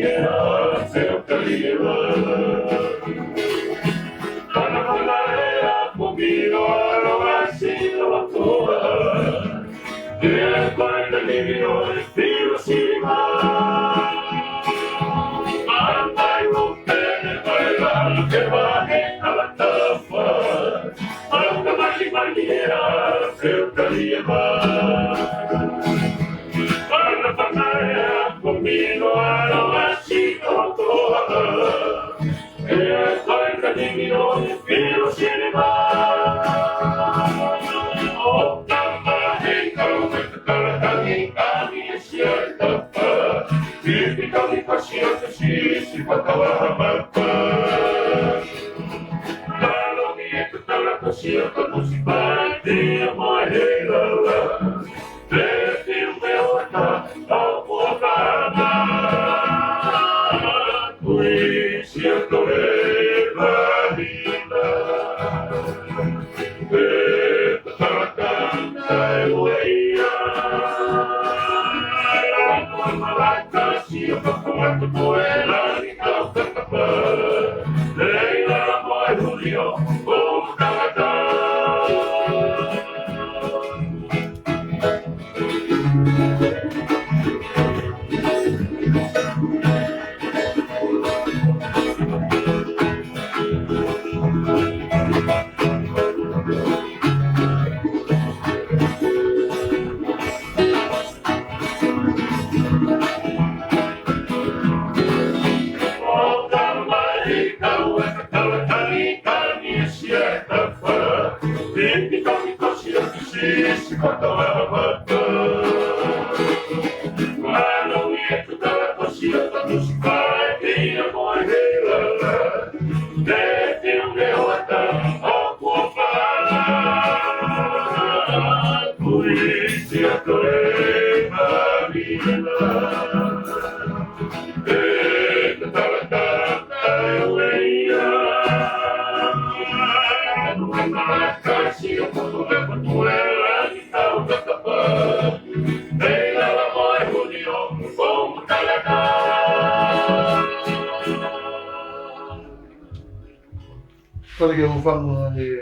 Maria, seu Caliba. Para Maria, comigo, assim, a tua. E para o livro, espírito, cima. Andai no pé, vai lá, que vai a tafa. Para Maria, seu Caliba. Conmigo así como toda estoy camino pero sin más o también kami siya pa hindi kami pasiyan si pagkawahamapa lalong ito talaga siya kamusipan di mo hilala desde o meu altar ao povoado siento la vida de la canta y huella la malaca si yo como vuela y canta de la muy Julio como canta Kau lagi ufang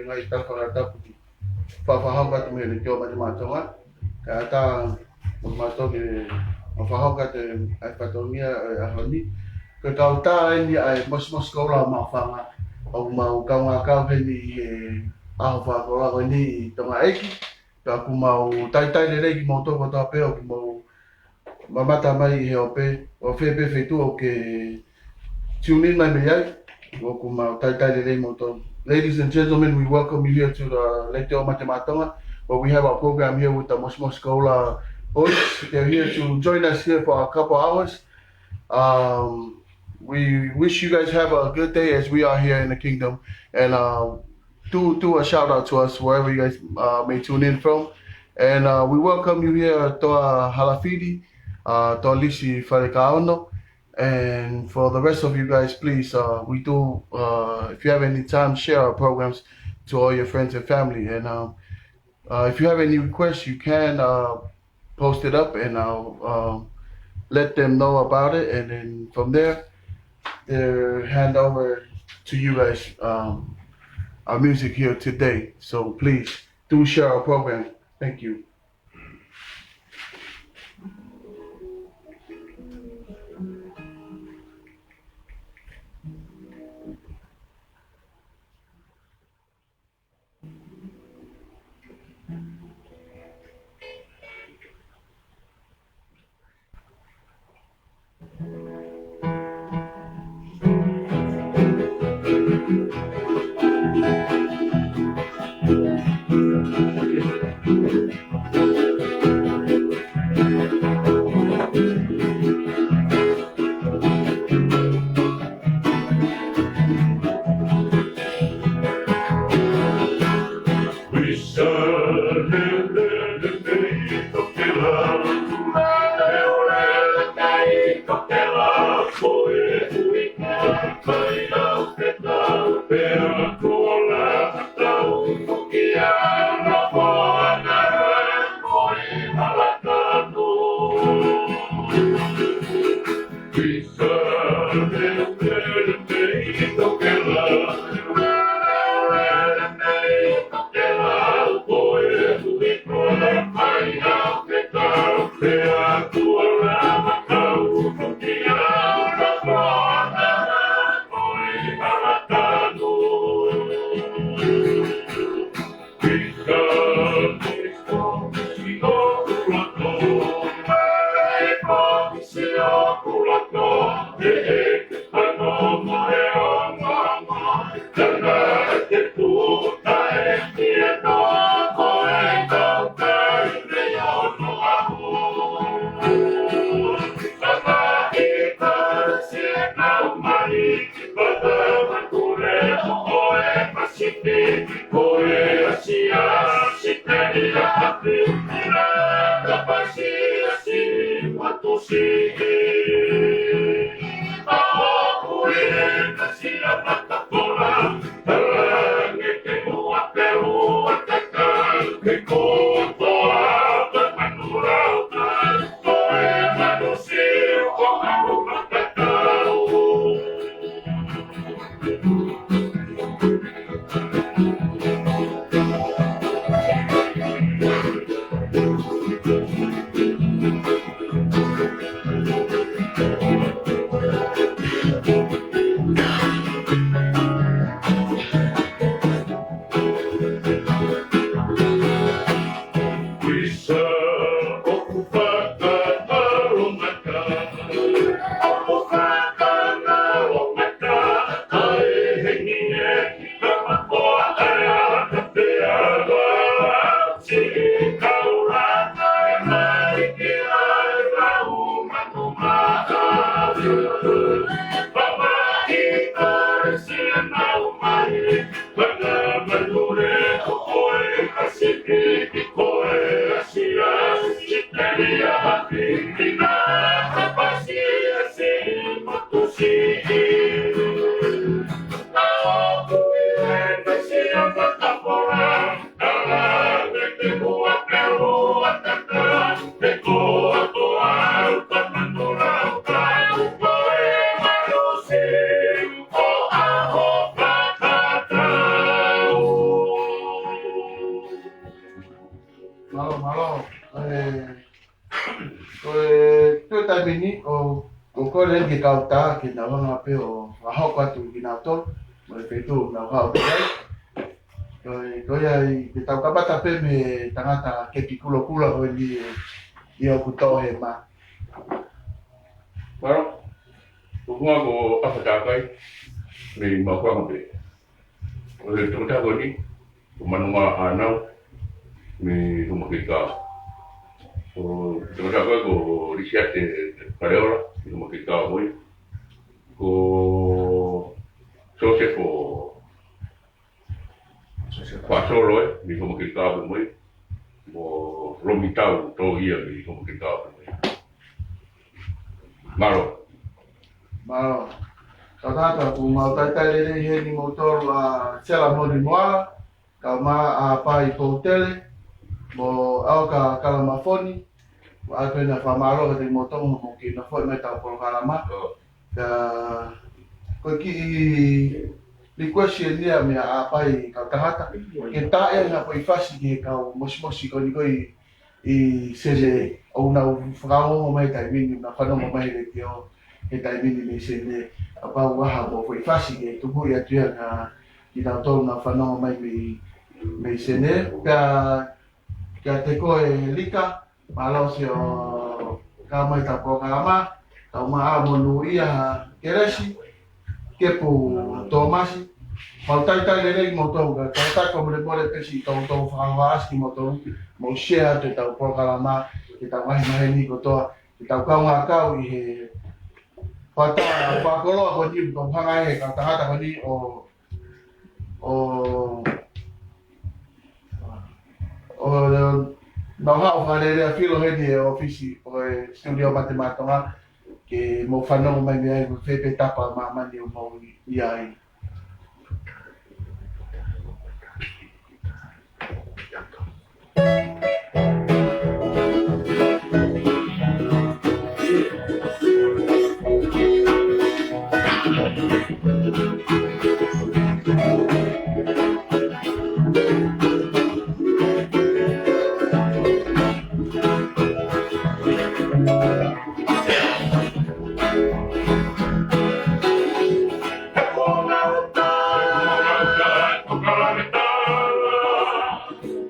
ngai tak kata faham kata mene kau macam macam ah kata macam ke faham kata ai patomia ahoni ke kau ta ini ai mos kau lah mafang au mau kau ngakau ni au fa kau lah ni tonga eki aku mau tai lele ki mau to kota pe aku mau mamata mai he ope o fe tu o ke tune in mai mai aku mau tai lele mau to. Ladies and gentlemen, we welcome you here to the Lectio Matematonga, where we have our program here with the Mosmos Scholar boys. They're here to join us here for a couple hours. We wish you guys have a good day as we are here in the kingdom, and do a shout out to us wherever you guys may tune in from. And we welcome you here to Halafidi, to Lisi Farikaono. And for the rest of you guys, please, we do, if you have any time, share our programs to all your friends and family. And if you have any requests, you can post it up and I'll let them know about it. And then from there, they'll hand over to you guys our music here today. So please do share our program. Thank you. We serve. Malo. Tu tamini o kole ki kauta ki na wanga pe o aho kwa tu ki na to mo pe tu na ha o ko ya ki tau ka bata pe me tangata ke pikulo kula o i o ku to he ma Bueno, bunga ko afatakai ni makwa ngabe. Ole tuta ko ni manunga anau ni tumakika. So tuta ko risiate pareora ni tumakika boy. Ko sose ko pasoro ni tumakika boy. Mo romitau to ia ni tumakika boy. Malo. Kau tata ku mau tai le he ni motor sela mo ni moa ka ma pa i hotel mo au ka kalamafoni wa pena fa malo ka motor mo ki na foi meta por kalama ka ko ki request ni a me a pa i ka tata ke ta e na foi fasi ke ka mosmosi ko ni ko i sele o na frao mo mai tai mini na fa no mo mai le ke o e tai mini me sele apa waha mo foi fasi ke tu ya tu na ki na to na fa no mai me sele ka te ko e lika malo se o ka mai ta po kalama ka ma a mo nu ia keresi ke pu tomasi Maltai le mo to ga ta ko le mole pesi to fa was ki mo to mo share te tau po kalama ki tau mai ni ko to ki tau ka nga ka i he pata pa ko lo ko ni ko phanga he ka ta ko ni o no ha o le filo he di ofisi o studio matematika ke mo fa no mai mai fe pe tapa ma ni mo ia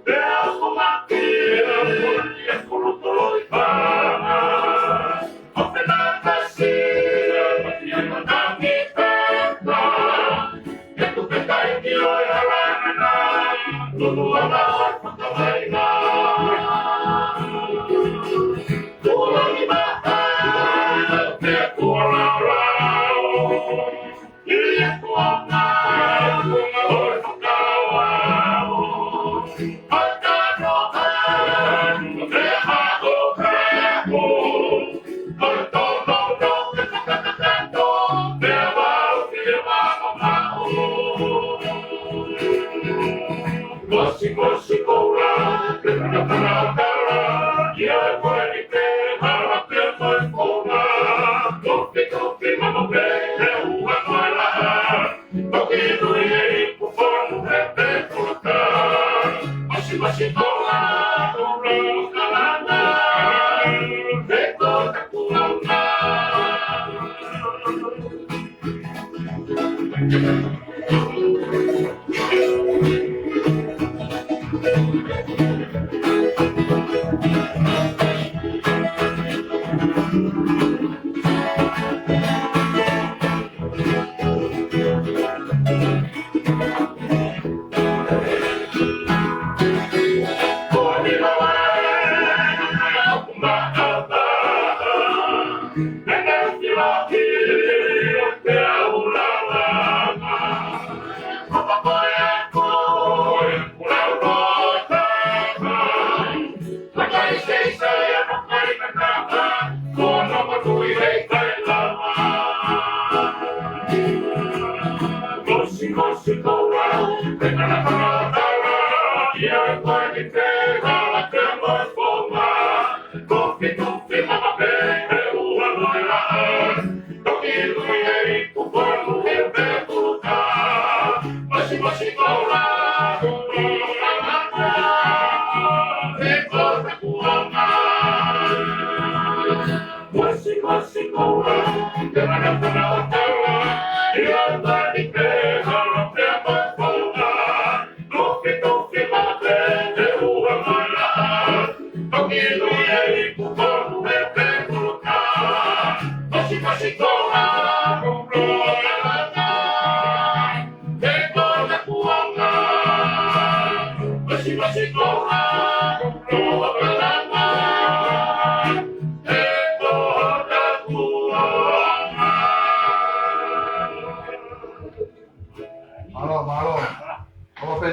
Te amo más que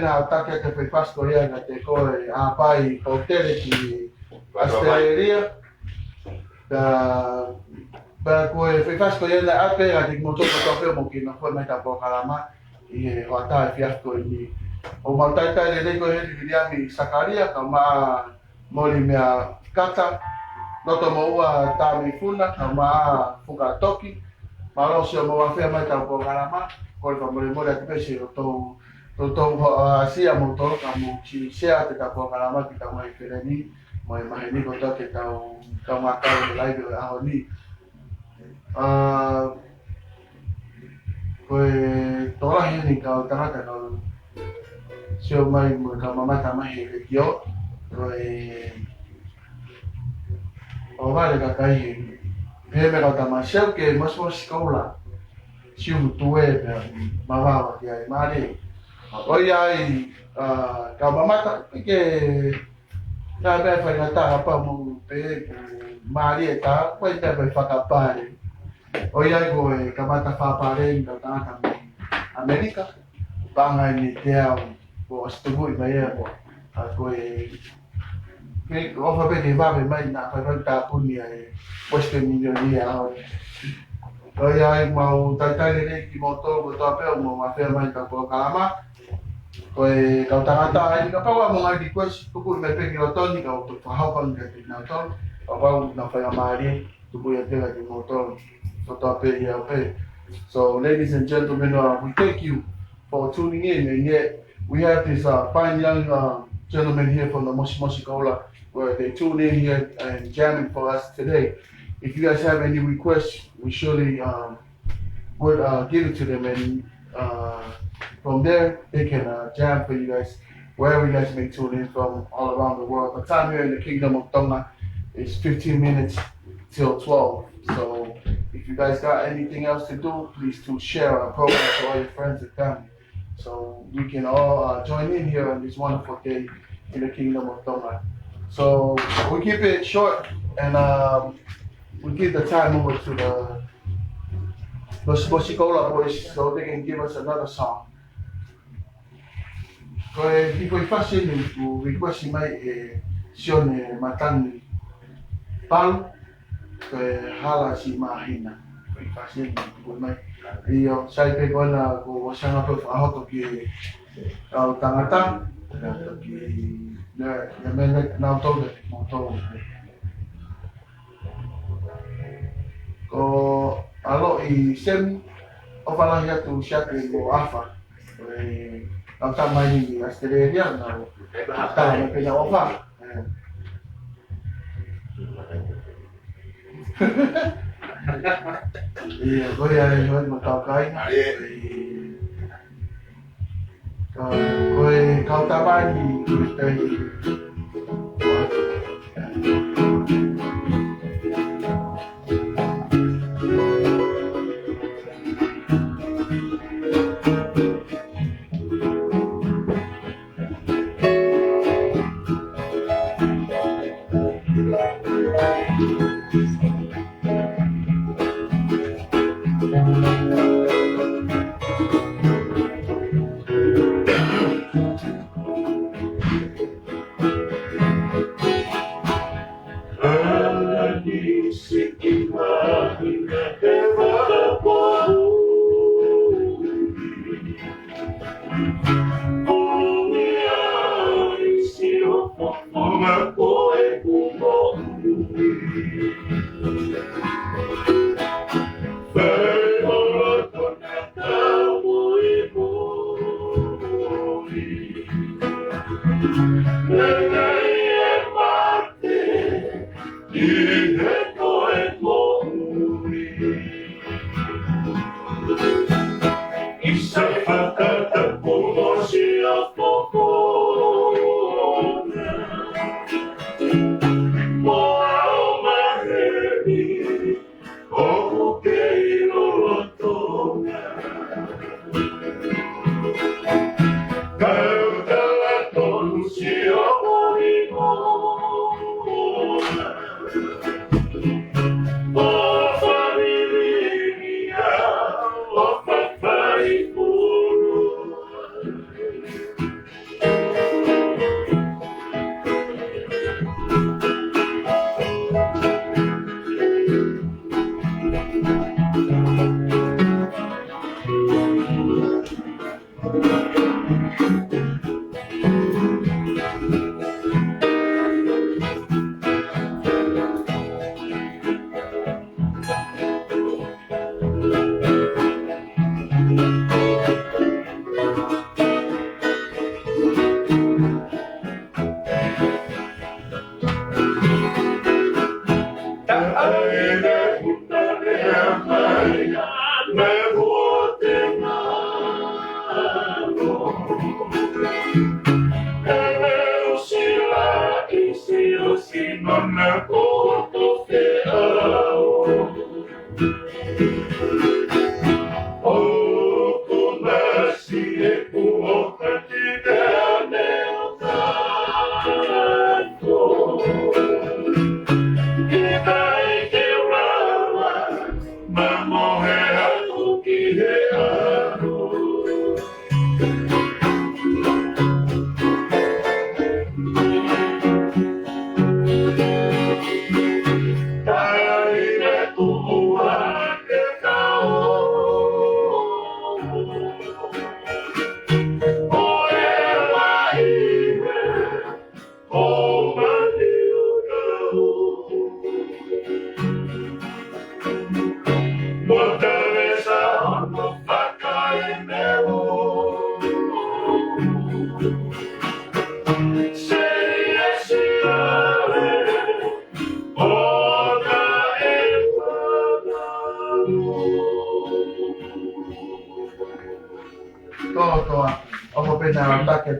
Ataque que fue Pasco ya en te coe a pai hotel ki Australia da para que fue Pasco ya la ape a te moto ko tope mo ki no fue meta po kalama y hota fiasco ni o maltaita le ko he dia mi sakaria kama moli mea kata no tomo ua ta mi funa kama fuka toki malo se mo va fe meta po kalama ko mo le mo le te se to Toto asia motor kamu si sea te tapo kalama kita mai kereni mai mahini kota kita tau makai lai do ahoni koe tola hini kau tarata kau sio mai mo kama mata mai ke kio koe o vale kakai peme kau tamasel ke masmo sekolah sio tuwe mava ya mari Oi ai ka mamata ke na be fa na ta pa mo pe mari ta ko ta be fa ka pare oi ai go ka mata fa pare na ta ta Amerika banga ni te ko stugo i mai ko ko ke o fa be ni va be mai na fa ta pu ni ai puesto millonia oi ai mau ta ta ni ki moto ko ta pe mo ma fe mai ta ko kalama Koe kau tangata ai ka pawa mo ngai request tuku me pe ki otoni ka to fa pa ngai te na to pa na fa mari tuku ya te ki motor to pe ya pe. So ladies and gentlemen, we thank you for tuning in, and yet we have this fine young gentleman here from the Moshi Moshi Kola where they tune in here and jamming for us today. If you guys have any requests, we surely would give it to them, and from there they can jam for you guys wherever you guys may tune in from all around the world. The time here in the Kingdom of Tonga is 15 minutes till 12. So if you guys got anything else to do, please do share our program to all your friends and family, so we can all join in here on this wonderful day in the Kingdom of Tonga. So we keep it short, and we give the time over to the Bosikola boys so they can give us another song. Ko e ko I fasi ni ku request mai e sione matani pal ko hala si mahina ko I fasi ni ku mai io sai pe kona ko sanga pe aho ki au tangata ki na mena na to ko alo I sem o fala ya tu siate ko afa au tamai ni Australia na ta na pe na ofa iya ko ya no matakai ko kau tamai ni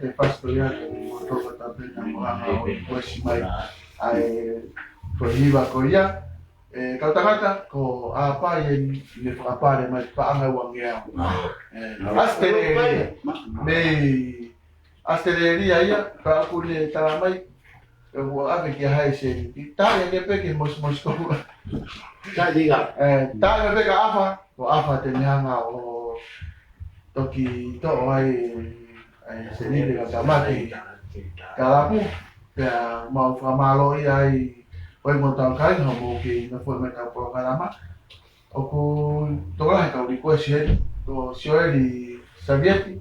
te pastorear mo to ta pena mo ha o posi mai ai ko hiva ko ia ka tangata ko a pa ye le fa pa le mai pa anga wangea asteleria ia ka ku le ta mai Eu ave que hai se ta ya ke pe ke mos ko Ka diga. ta ya pe ka afa te nyanga o toki to ai se ni le ka maki ka ku ya mau fa malo ai oi mo tau kai no mo ke na foi me ka programa o ku to la ka ri ko se to di Savieti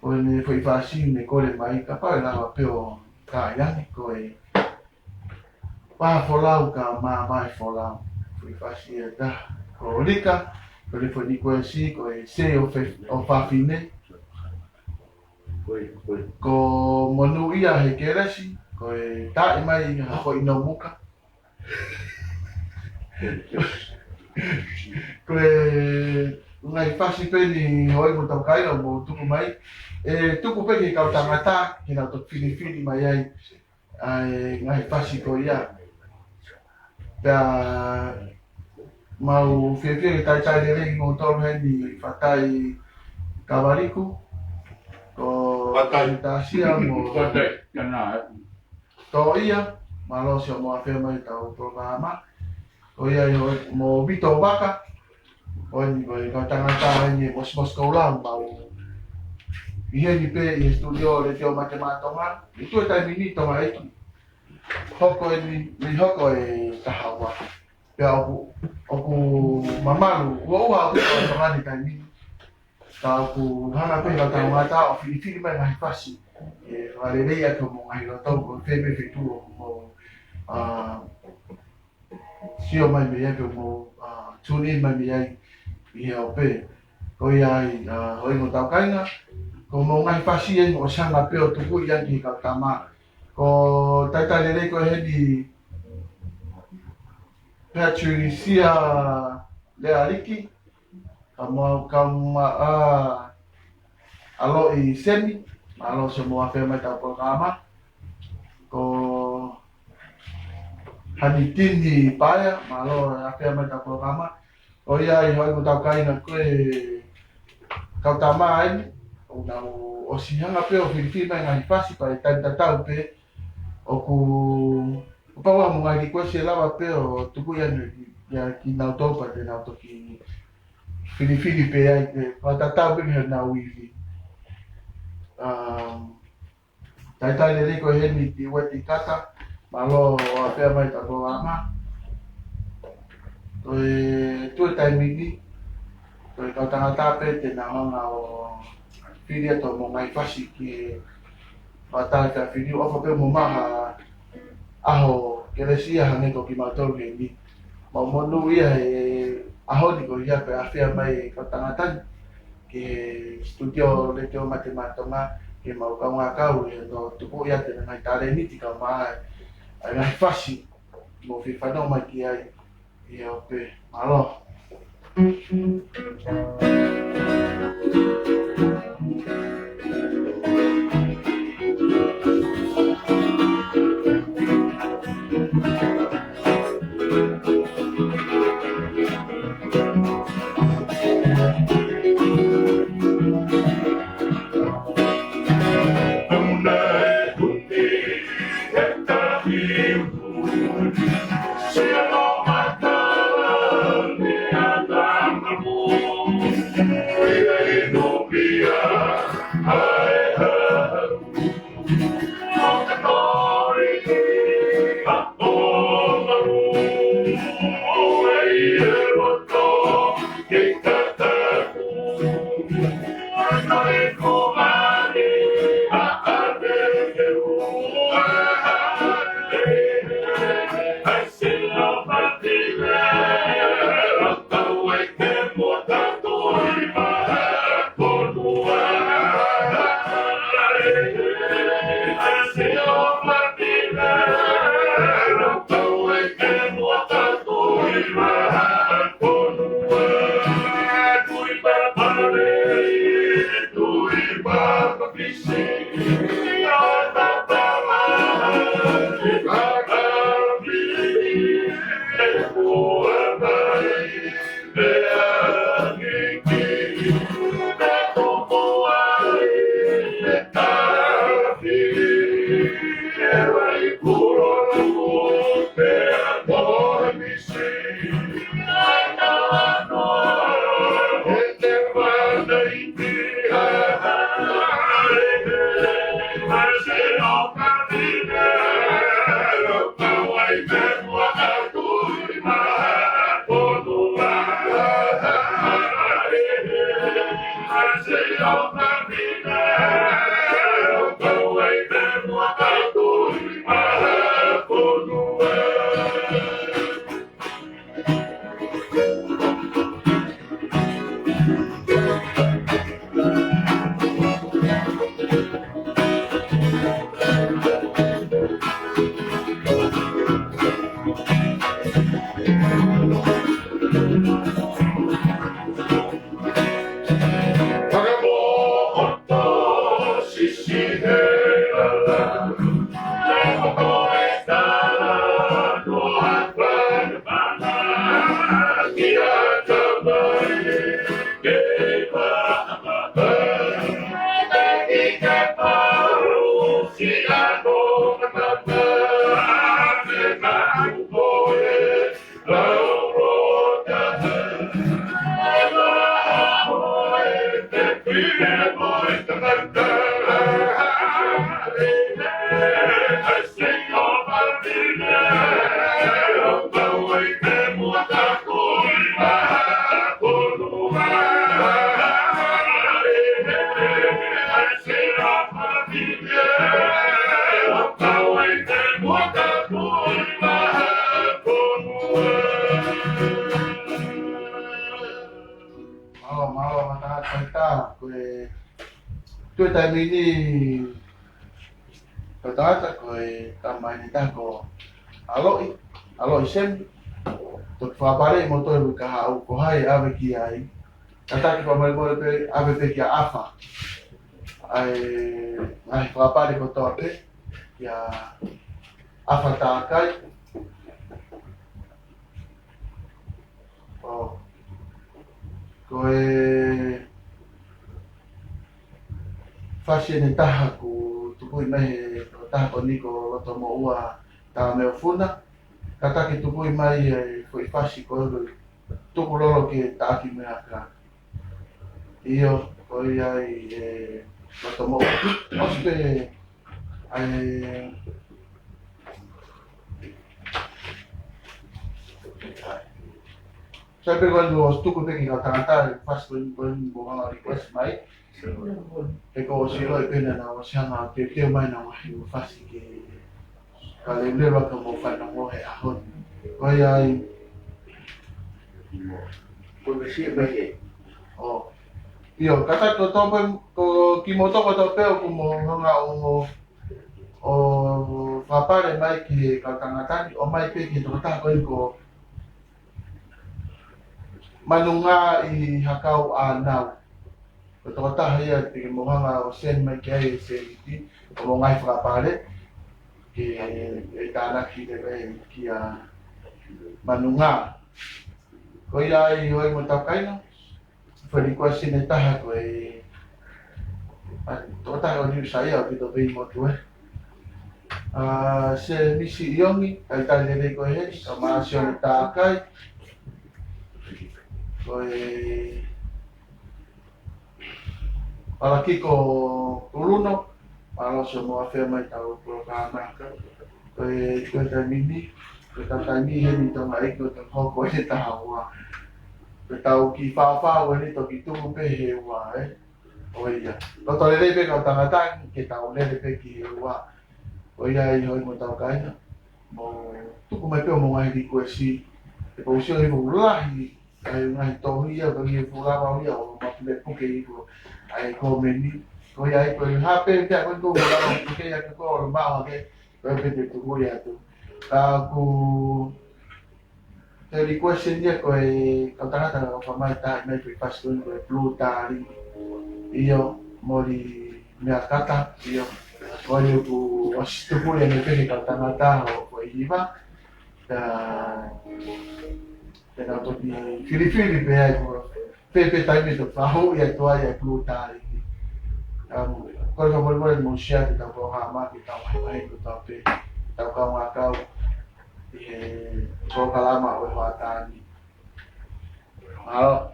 o ne foi fasi ne ko le mai ka pa la pe o ka ya ni ko e pa folau ka mai folau foi fasi da ko rika ko le foi ni ko si ko e se o fa fine ko monu ia he kerasi ko e ta mai ha ko ino muka ko e ngai fasi pe ni hoi mo tau kai mo tuku mai tuku pe ki kau tangata ki na to fini mai ai ngai fasi ko ia da mau fie tai de ring mo tau he ni fatai kawariku ko tasia mo to ia malo sio mo afirma tau programa o ia mo bito baka o ni ko tangata ni mos ko lang mau ia ni pe studio le tio matematonga itu tai mini to mai hoko ni hoko e tahawa pe aku mamalu wa ko ngani tai mini ta ku hana pe ka tangata o fili mai mai fasi e vale ia ko mo ai lo to ko febe fitu mo sio mai me ia ko mo tuni mai me ai i o pe ko ia hoi mo tau kainga ko mo ngai fasi e mo sanga pe o tuku ia ki ka tama ko tai lele ko he di Patricia le aliki kama alo i semi alo semua firma ta programa ko hanitin di paya malo firma ta programa o ia i hoi mo tau kainga ko kau tama ai o sihanga pe o Filipina ngai fasi pa tanta tau pe o ku pa wa mo ngai ko se lava pe o tuku ya ki na to pa de na to ki Filipina pe ai pa tata pe na wifi tai le ko he ni ti weti kata malo a pe mai ta ko ama to tai mini to ka tanga pe te na nga o filia to mo ngai fasi ki pata ka filia o pe mo maha aho keresia hane ko ki mato ni mo monu ia aho ni ko ia pe afia mai ka tanga tan ke studio le tio matematonga ke mau ka nga ka u no tuku ia te ngai tare ni ti ka mai ai fasi mo fi fa no mai ki ai ia pe malo Malo matahat kita koe tu tadi ni kata koe tamai ni ta ko alo isen tu fabare motor ka au ko hai ave ki ai kata ki pamai mo pe ave pe ki afa ai fabare ko to pe ya afa ta kai oh koe whasi ni taha ku tupui mai ko taha ko ni ko loto mo ua taha meo funa kata ki tupui mai koe whasi ko tuku lolo ki taaki mea ka iyo koe ai loto mo ospe ai Sabi quando stuko pe ki ka tangata fast ko mo nga request mai e ko silo e pena na wasanga ke mai na wa fast ki ka le ka mo fa na mo he ahon ko ai Ko besi beke. oh iyo kata to to ko kimoto ko to pe ko mo nga o papare mai ki ka tangata o mai pe ki to ta ko manunga I hakau anaw. Kata haya ti mo nga o sen mai kay sen o mo ngai frapale ki tana ki de kia manunga. Ko ya I mo takai no. Fali ko sineta ha ko to ta o ni saya bito be mo tu se misi yongi kai ta le ko he kama sio takai koe para kiko uluno para so mo afia mai tau programa koe tamini koe tatani he ni tama eko to hoko he tawa koe tau ki fa wani to ki tu pe he wa oia no to le pe ka tangata ke tau le pe ki wa oia I hoi mo tau kai mo tu ko mai pe mo ngai di ko si e po sio I mo lahi ai ngai tohi ia ko ia pula ba ia o ma le puke I ko ai ko meni ko ia ko ha pe te ko ko la puke ia ko ma ke ko pe te ko ia tu ta ku te request dia ko ka tana tana ko mai ta mai pe pas ko blue ta io mori me akata io ko ia ku ostu ko ia me pe ka tana ta ko iba ta Tena to di Filipini pe ai ko pepe taimi to faho ia to ai ku ta ko mo sia ta ko ha ma ki ta mai ko ta pe ta ka ma ka ko kalama o ha ta ni halo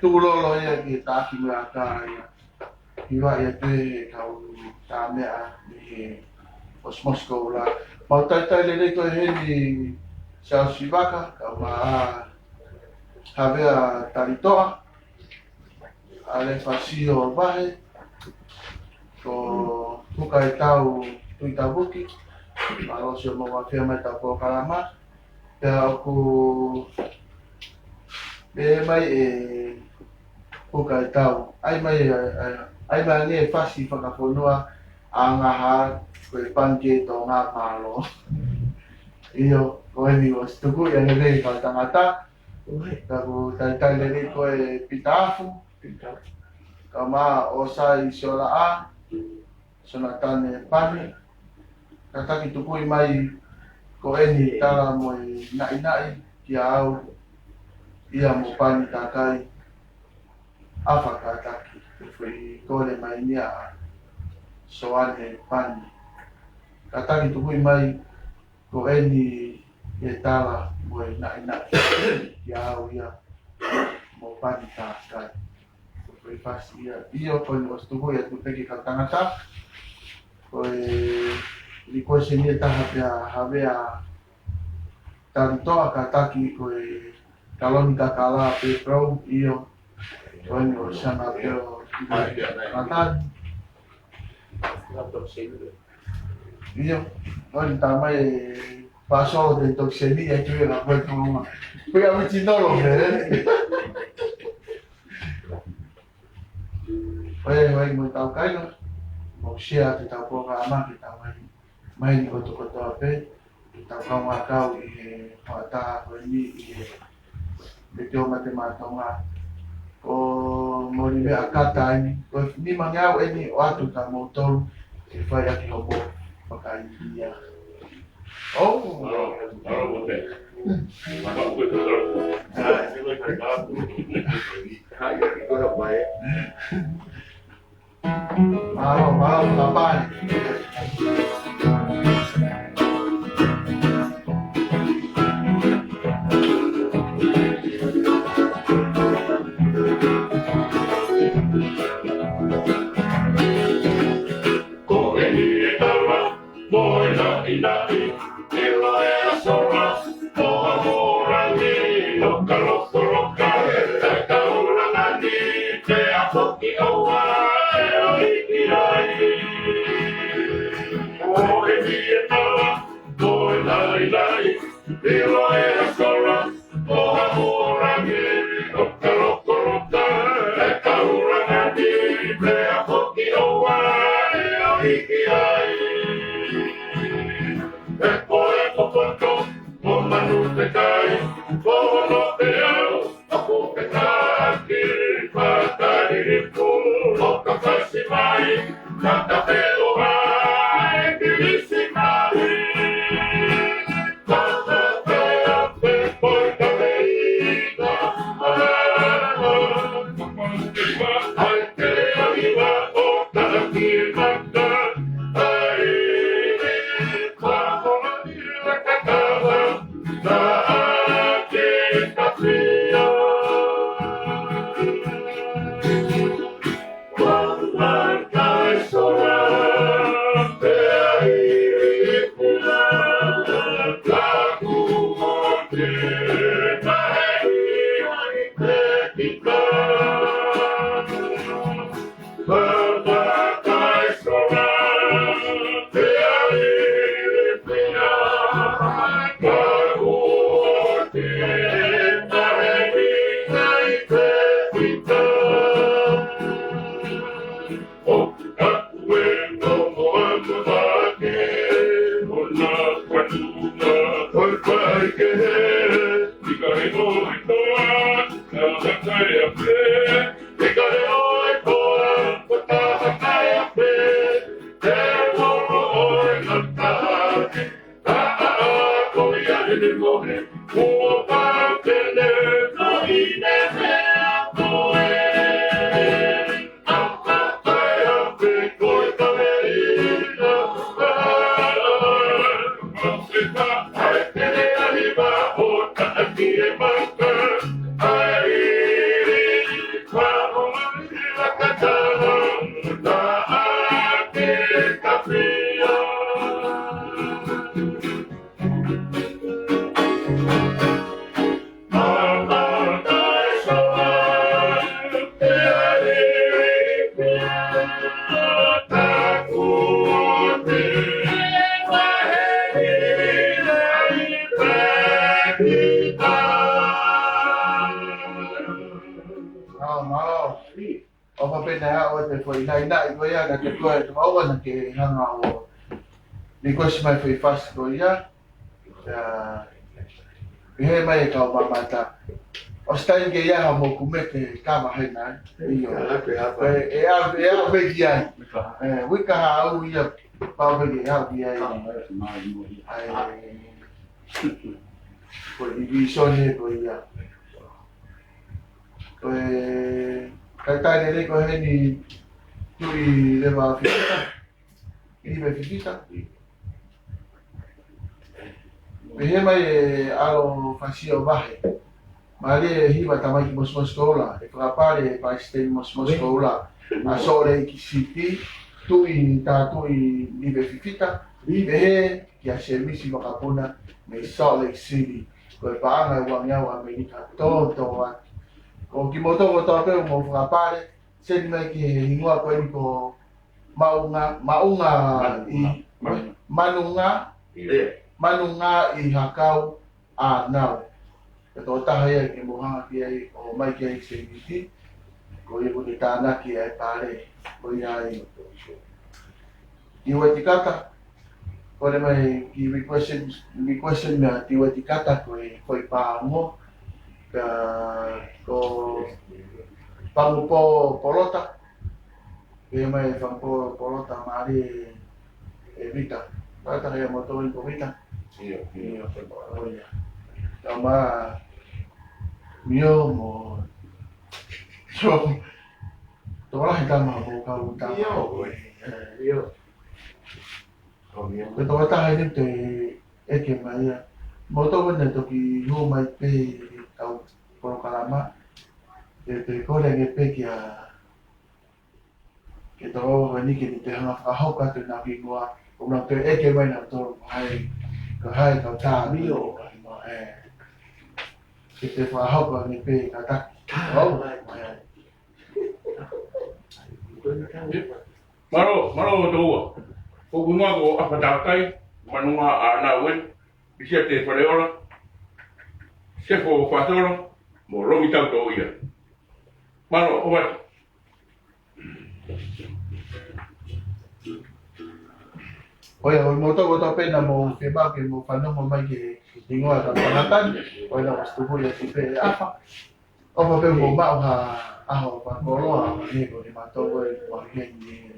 Tulolo ia ki taki mea ka ia. Iwa ia te kau tā mea ni Osmosko la. Mau taitai lele koe he ni Sao Sivaka, ka maa hawea taritoa. Ale whasio wahe. Ko tuka e tau Tuitabuki. Marosio mo wawhia mai tau ko Karama. Pea aku mai e puka e tau. Ai mai ni e whasi whakaponua a ngā hā koe panke tō ngā pālo. Iyo, koe ni o stuku i ane rei ka tangata. Ka ku taitai rei koe pitaafu. Ka maa o sai siola a. Sona tane pane. Ka taki tukui mai koe ni tala mo i nai ki au. Ia mo pani takai. Afa ka taki. Fui kore mai nia soane pani. Kataki tu kui mai ko eni e tala mo e na ia au ia mo pani takai. Ko fasi ia ko ni was tu ia tu peki ka tangata. Ko ni ko se ni taha pia havea tantoa kataki ko kaloni kakala pe pro io ko ni o sana pio matan io non tamai paso de toxemia que la fue como fui a mi chinolo Oye, mo tau kaino mo sia te tau programa ki tau mai ni ko to ape tau ka wa kau I hata ko ni de teo matematonga o mo ni akata ni ko ni mangau ni o atu ta motor e fai aki hobo pakai dia oh okay. Apa aku itu terus? Nah, ini lagi aku. Kaya ikaw na ba eh? Mau kapan Ko eni e tala, moi na inai, ilo e asora, o amorangi, loka loko loka, e kaurangani, te apoki aua, e o hiki ai. Ko eni e tala, moi na inai, ilo e asora, o amorangi, loka loko loka, e kaurangani, te apoki aua, hiki ai. E koe kopoto, o manu te kai, o no te au, o ko te kāki, whakari ripu, o ka kasi mai, ka ka pelo ai, ki risi mai. Ka ka te ape, koe ka reina, ai te ahiwa o ka aki maka, ni ko mai foi fast ko ia he mai ka mamata o stai ke ia mo kumete ka ma he na io e a ve ia we ka ha u ia pa ve ia ia ai ko divisione ko ia kai ne ko he ni tui leva fita ni ve fita Pehe mai e alo fasia o vahe. Ma le hiwa tamai ki mos kola. E whakapare e paisteni mos kola. A sore ki sipi. Tui tātui niwe fifita. Pehe ki a servisi wakapuna me Salt Lake City. Ko e paanga e wangiau a me nika toto atu. Ko ki motongo tāpeu mo whakapare. Seni mai ki hingua koe ni ko maunga i manunga i hakau a nau. E tō taha ia ki mohanga ki ai o mai ki ai se miti. Ko i kuni tāna ki ai pare. Ko i ai i Waitikata. Ko le mai ki requestion mea ti Waitikata ko i pāngo. Ko pangu po polota. Kaya may pangpo polota mari e vita. Pata kaya motoin ko vita. Iya. Oh iya. Tama mio mo. So tola hitama mo ka uta. Iya. Ko to ta hai te eke mai. Moto wena to ki ho mai pe au por kalama. Te ko le pe ki a ke tō wani ki te hanga whakahauka te nā ki ngua o nā te eke mai nā tō ka hai ka tā mio ke te whakahauka ni pē ka taki Maro o tōua. O kunga ko apatakai, manunga a nā uen, isia te whareora, sefo whatora, mo rongi tau tō ia. Maro, o wati. Oia, o moto ko tō pēna mo ke mau ke mo whanongo mai ke ingoa ka whanatan, oia was tupu ia ki pē awha. Opa pē mo mau ha aho whakoroa, ni ko ni mātou e wahengi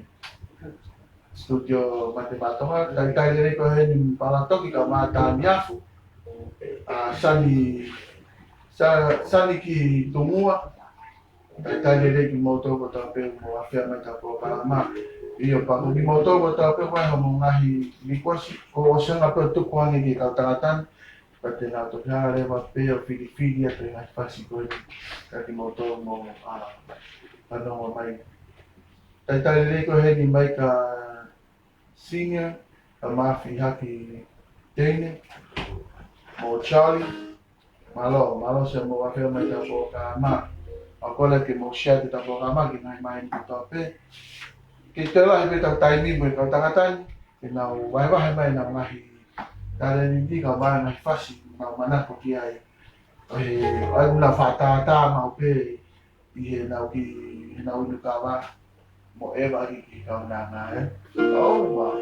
studio matematonga, tai rei ko he ni palatoki ka mātā miafu. Sani ki tungua, tai rei ki moto ko tō pē mo awhia mai tā pō kalama. Iyo pa ko mo to ko ta pe kwa mo ngahi ni ko o senga pe tu ko ngi ka tangatan pa te na to ya le va pe o fili te na fasi ko ka ki mo to mo no mai tai le ko he ni mai ka senior a mafi haki tene mo Charlie malo se mo va fe mai ta po ka ma akola ke mo share ta po ka ma ki mai to pe kita lah kita timing mereka tangatan kena waiwa mai na ngahi dale ni ka ba na fasi na mana ko ki ai ai una fata ta ma pe i na unu ka ba mo eva ki ka na oh wow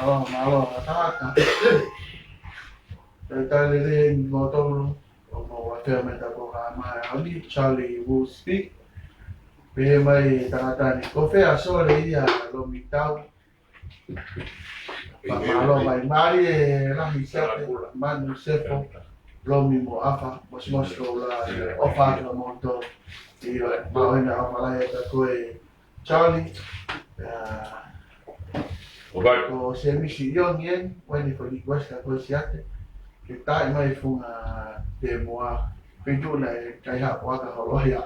Malo, tata. Tali motor water metaporama. Only Charlie will speak. Pe mai tata ni kofe aso le ia lo mitau. Malo mai mari la misate manu sepo lo mimo afa mos la ofa lo monto. I ba ina afa la ta koe Charlie. Ko se misi yon yen wani ko wasta ko siate ke tai mai funga te moa pintu na kai ha wa ka ho ya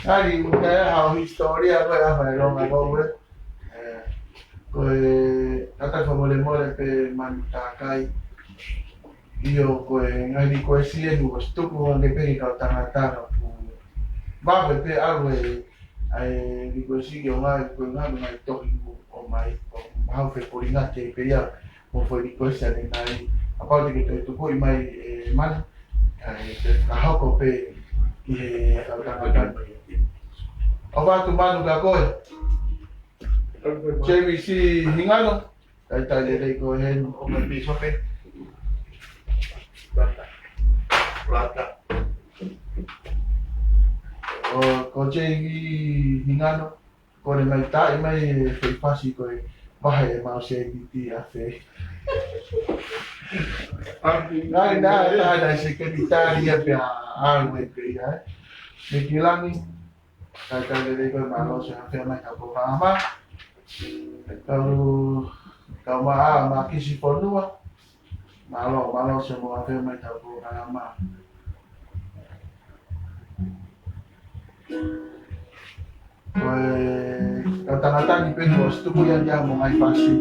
ari una ha historia ko ya fa lo ma ko ko ata ko mole pe manta kai io ko ngai ko si e no sto ko ne pe ka tanga ba pe algo ai dico sì che ormai mai tocchi ormai how fe poringate peria mo foi di questa ne mai a parte che tu poi mai man la hako pe o va tu manu ga ko JVC hingano tai le ko hen o mai piso pe plata ko JV hingano ko le mai tai mai fe pasi ko vai ma se di a fe nada se que Italia pe algo pe ya me kilami kata le ko malo se fe mai ka po ama kalau ma kisi ponua malo se mo fe mai ka po ama kata-kata ni Pedro, itu po yan yan mo ngay pasi.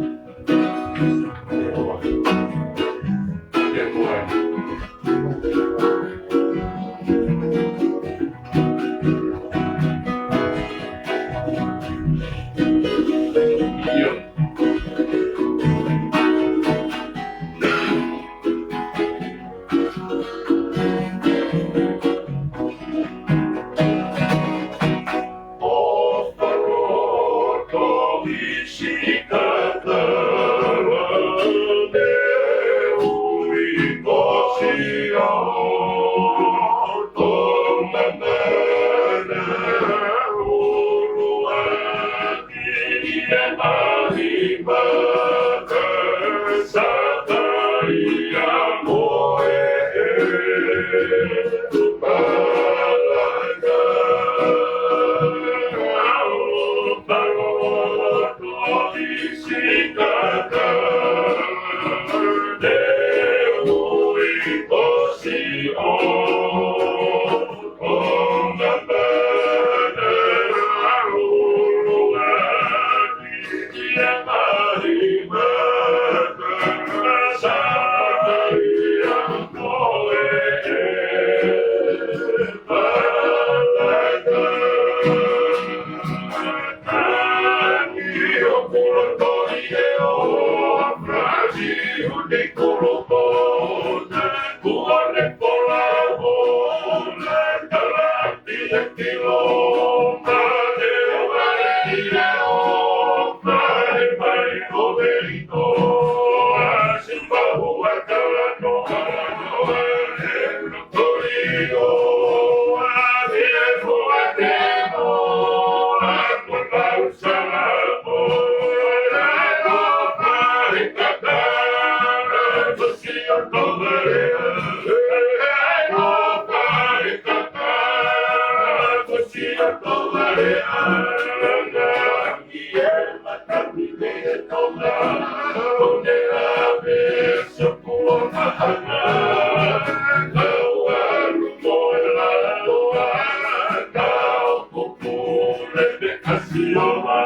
Asioma,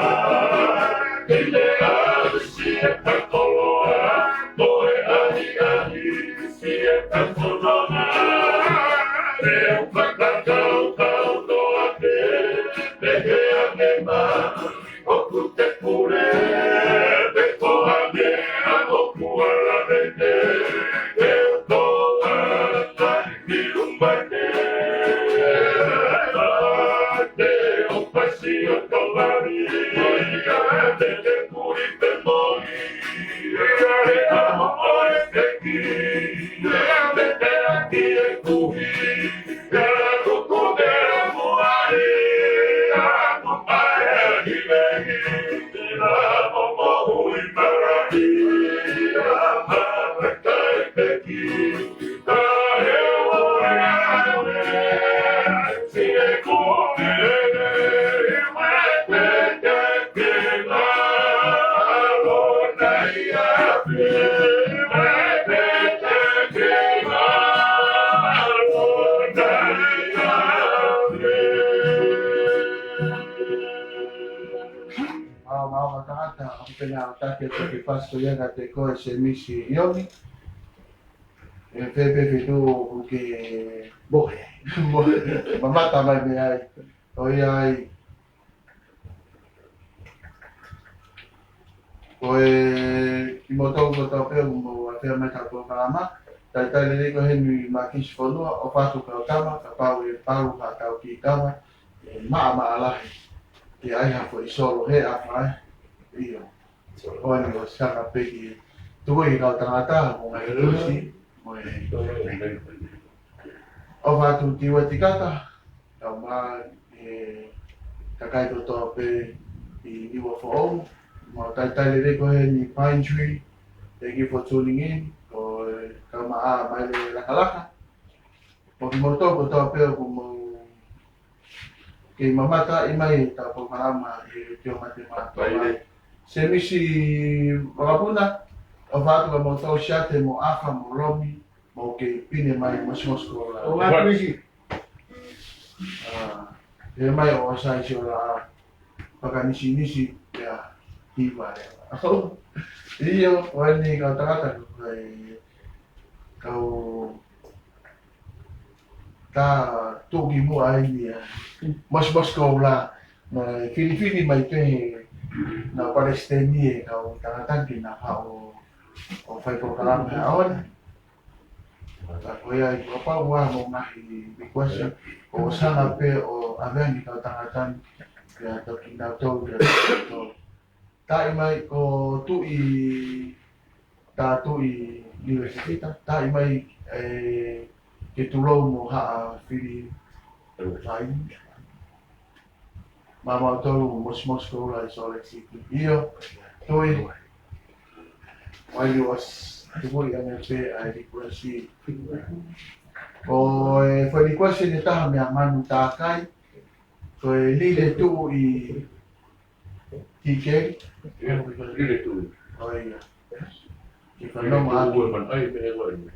ele asia takoloa, toe ahi sia takolona, eu kakakau kau doa te, tehe anema, oku te pure, te koha me aoku ala rete, eu toa tai ki umbate. Take te pasto ia te koe se misi ioni. E pepe tu ke bohe. Mamata mai me ai. O ia ai. Koe i motou ko tau peo mo a whea mai kako karama. Tai tai le ko henu ma kisi whanua o whatu kau tama. Ka pau e paru ka tau ki kawa. E maa alahi. Ke ai hafo i solo he a whae. Iyo. Oani o saka peki tuoi kau tangata mo ngai tusi mo o whatu tiwa tikata kau ma kakai to to pe i niwa fo'ou mo tai tai le ko he ni Pine Tree. Thank you for tuning in ko kau maa mai le lakalaka mo ki moto ko to pe ko mo ke mamata i mai ta po marama i tio matemata se misi wabuna o whātu ka mo tau siate mo awha mo romi mo ke pine mai mosimosko la. O ngā misi. E mai o asai si o la whakanisi kia hiwa rewa. Iyo, wani kau tangata kau ta tūki mua ai ni mosimosko la Filipini mai te na Palestini kau tangatangi na hao o whai prokarama e aone. Ta koea i wapa ua mo ngahi bikwasi o sanga pe o avengi kau tangatangi kia toki nau tau kia tau. Ta imai ko ta tui universitita, ta imai ke tulou mo haa whiri Filipini. Mama tau mosimosko la i Salt Lake City. Iyo, toi, wai was tupuri ane pe ai requesti. O foi requesti ni taha mea manu tākai, ko lile tu i TK. Lile tu. O ia. Ki whanoma aki. Ai me ewa i me.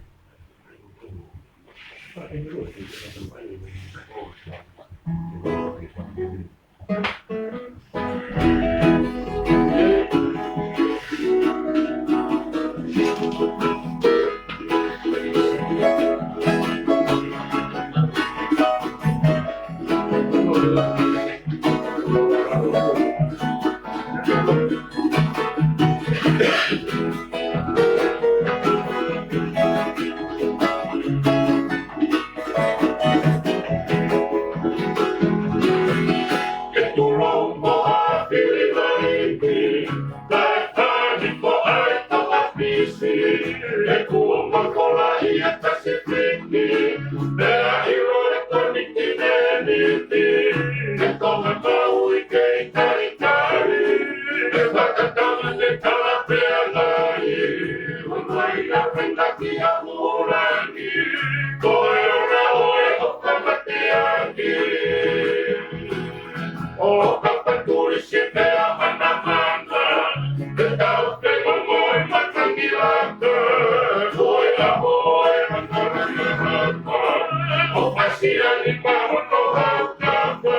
Siang di bawah kau kau,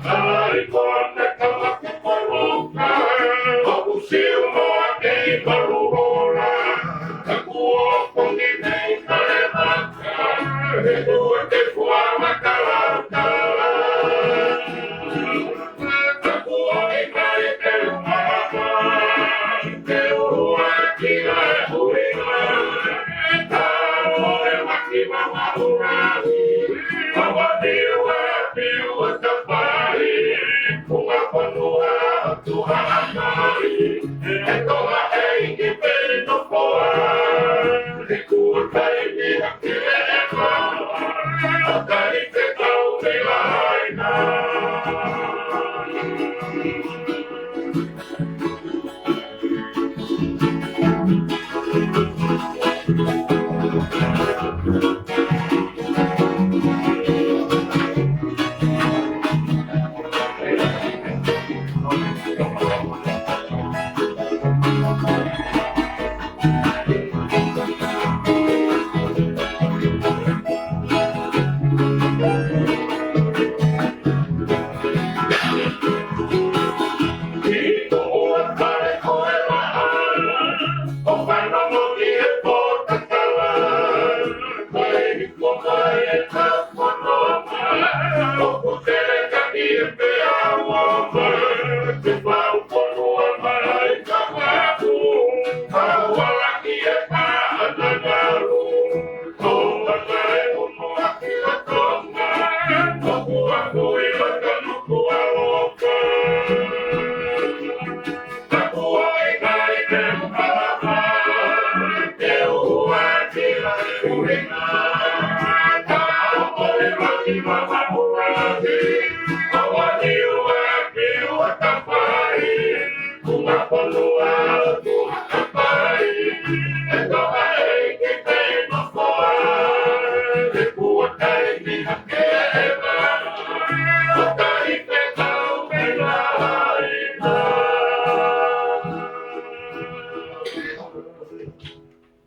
hari kau nak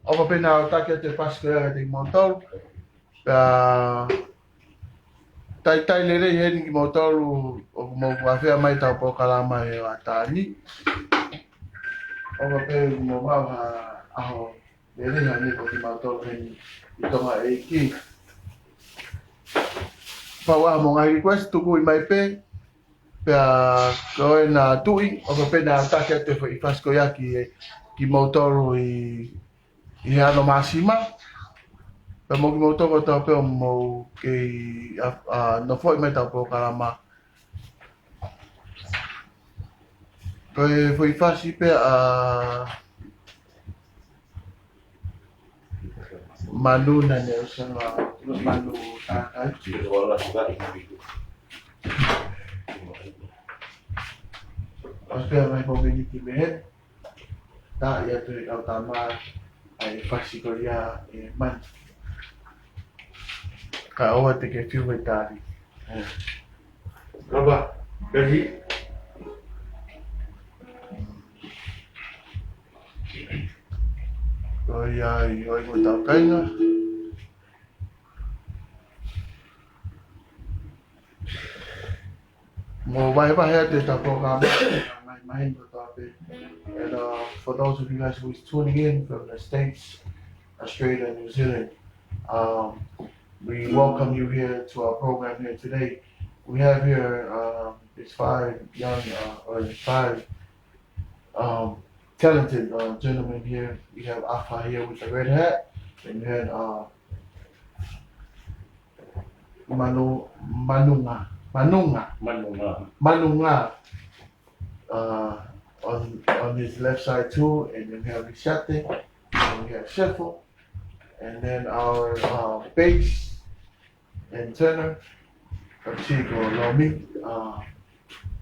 O pena o take te Pascoe de Montol. Tai lere heni ki Montol o mo wafea mai tau po kalama e atani. O pe mo wa aho lere hani ko ki Montol heni I tonga e ki. Pa wa mo ngai request tuku I mai pe. Koe na tui o pena take te I Pascoe ki Montol I ano masima. Pe mo ki mo toko tau pe mo ke no foi mai tau po kalama. Koe foi fasi pe Manu na Nelson Manu takai. Ospe mai po bini ki mehe. Ta ia tu au tama ai fasi koria e man. Ka oa te ke fiu e tari. Kaba, kahi. Oi ai mo tau kainga. Mo vai te tau programa. My topic. And for those of you guys who is tuning in from the States, Australia, and New Zealand, we welcome you here to our program here today. We have here these five talented gentlemen here. We have Afa here with the red hat, and we had Manunga. On his left side too, and then we have Rishate, and we have Sheffel, and then our bass and tenor, Chico Lomi.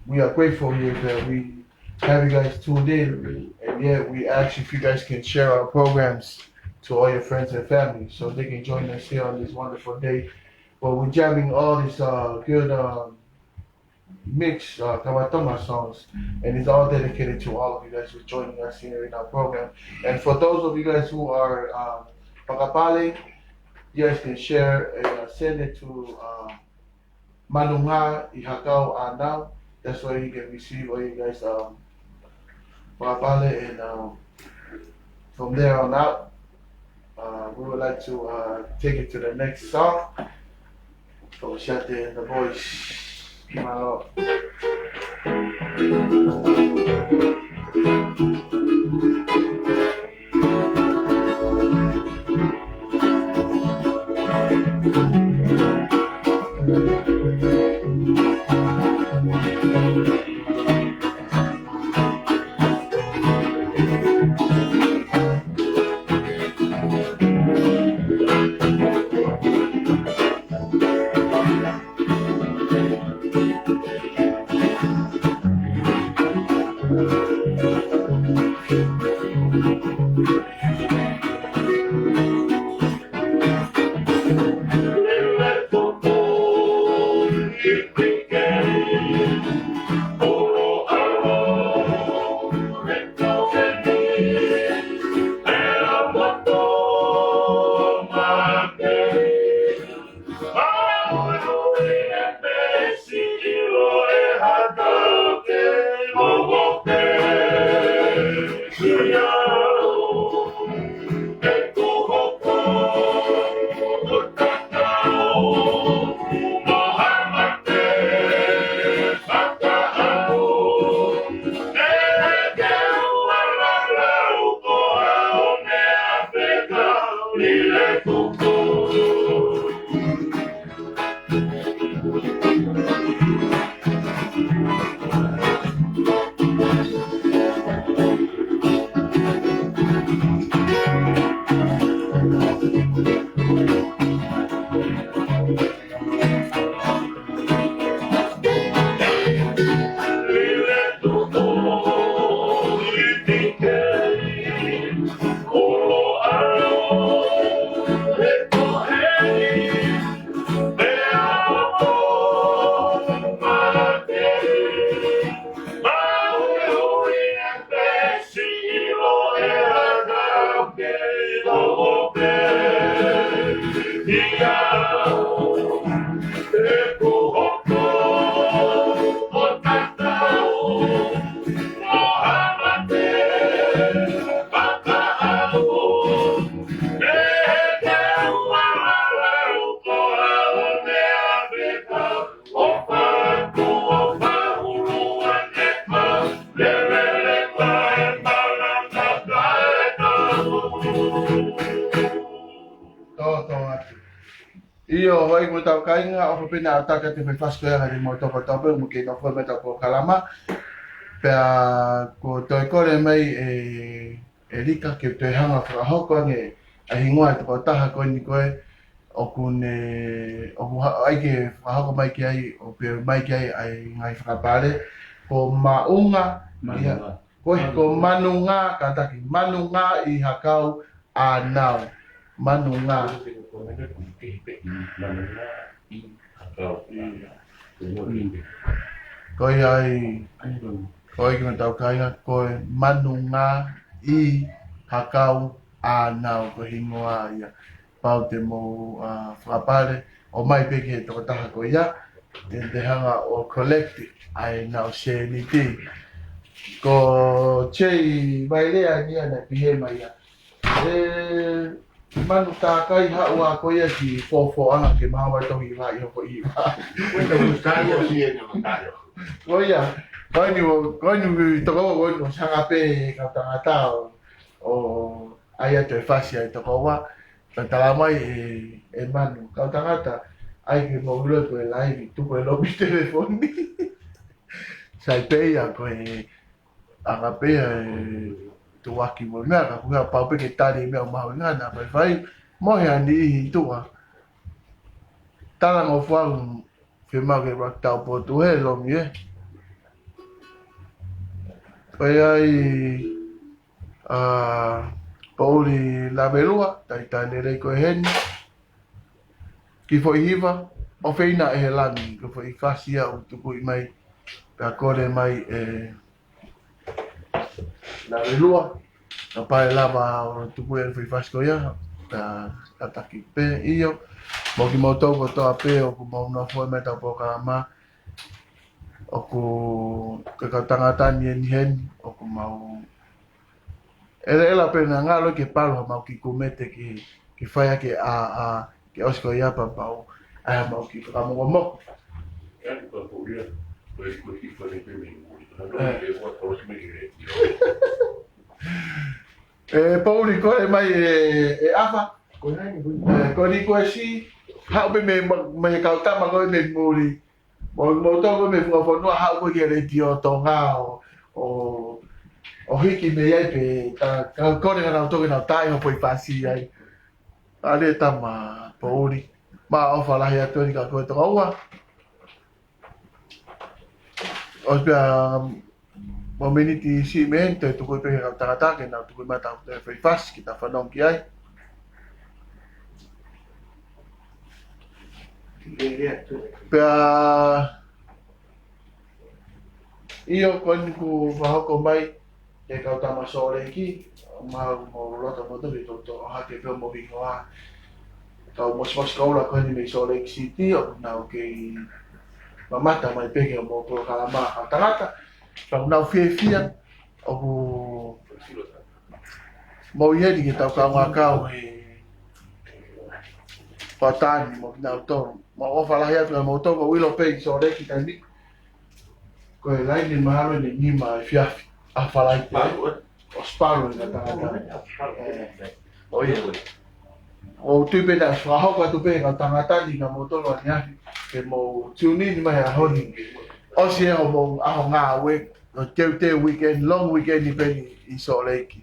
We are grateful here that we have you guys tuned in, and yet we ask if you guys can share our programs to all your friends and family so they can join us here on this wonderful day. Well, we're jamming all these good mix Kawatonga songs, and it's all dedicated to all of you guys who are joining us here in our program. And for those of you guys who are Pakapale, you guys can share and send it to Manunga Ihakau Anau. That's where you can receive all you guys Pakapale, and from there on out, we would like to take it to the next song. So Shate and the boys. Come out. Io hoi mo tau kainga o pena ataka te me fasko ya hari mo toko tope mo ke no foi me toko kalama pea ko toi kore mai e rika ke toi hanga whakahoko nge a hingoa te taha koe ni koe o kune o ai ke whakahoko mai ki ai o pe mai ki ai ai ngai whakapare ko maunga ko manunga kataki manunga I hakau a nau manunga Koi ai koi ki matau kainga koi manunga I hakau a nau ko hingoa ia pau te mo whakapare o mai peke he toko taha ko ia te hanga o collective ai nau se ni te ko chei mai lea ni ana pihe mai ia manu takai haua ko ia ki fofo ana ke mawa tohi vai ho ko I va. Cuenta con Italia sí en el Ontario. Oia, koinu toko ko no sanga pe ka tangata o ai te fasia I toko wa tala mai e manu ka tangata ai ke mo lo ko live tu ko lo bi telefoni. Sai pe ia ko anga pe tu waki mo mea ka kunga pau pe ke tari mea mahu ngana pai whai mohe ani I tua tala ngo whau whimau ke raktau po tu he longi pai ai pauri la velua tai tane rei koe heni ki fo hiva o feina e he langi ko fo I fasia o tuku I mai pe kore mai la velua ka pai lava o tupu e fai fasko ia ka taki pe io mo ki mo tau ko toa pe o ku mau na foi me tau po kalama o ku ka tangata ni hen o ku mau ela pena ngalo ke palo mau ki kumete ki fai ke ke osko ia pa pau ai mau ki ka mo mo Ya ni ko puria. Ko Pauli ko e mai afa. Ko ni ko si ha be me kautama ko me muri. Mo to me fu no ha ko ke le tio tonga o hiki me ai pe ta ko ni na to ke na tai ho poi pasi ai. Ale tama Pauli. Ma o fala ya to ni ka ko to wa. O pia momentiti si mente tu ko pe ka ta ke na tu ko mata te fai fas kita fa non ki ai. Pea io kon ku wahako mai ke kautama sore ki ma mo rota mo to ha ke pe mo vingoa kau mos kaula ko ni me sore city o na ke mamata mai pe ke mo pro kalama tangata pa na fia o mo ye di ke tau ka ngakau patani mo na to mo o fala ya to mo to ko wilo pe so de ki tani ko lai ni mahalo ni ma fiafi a fala ki o sparo na ta o tu pe na fa ho ka tu pe ka ta ta ni na mo to lo nya ke mo tuni ni ma ya ho ni o si o mo a ho nga we no te weekend long weekend ni pe ni so le ki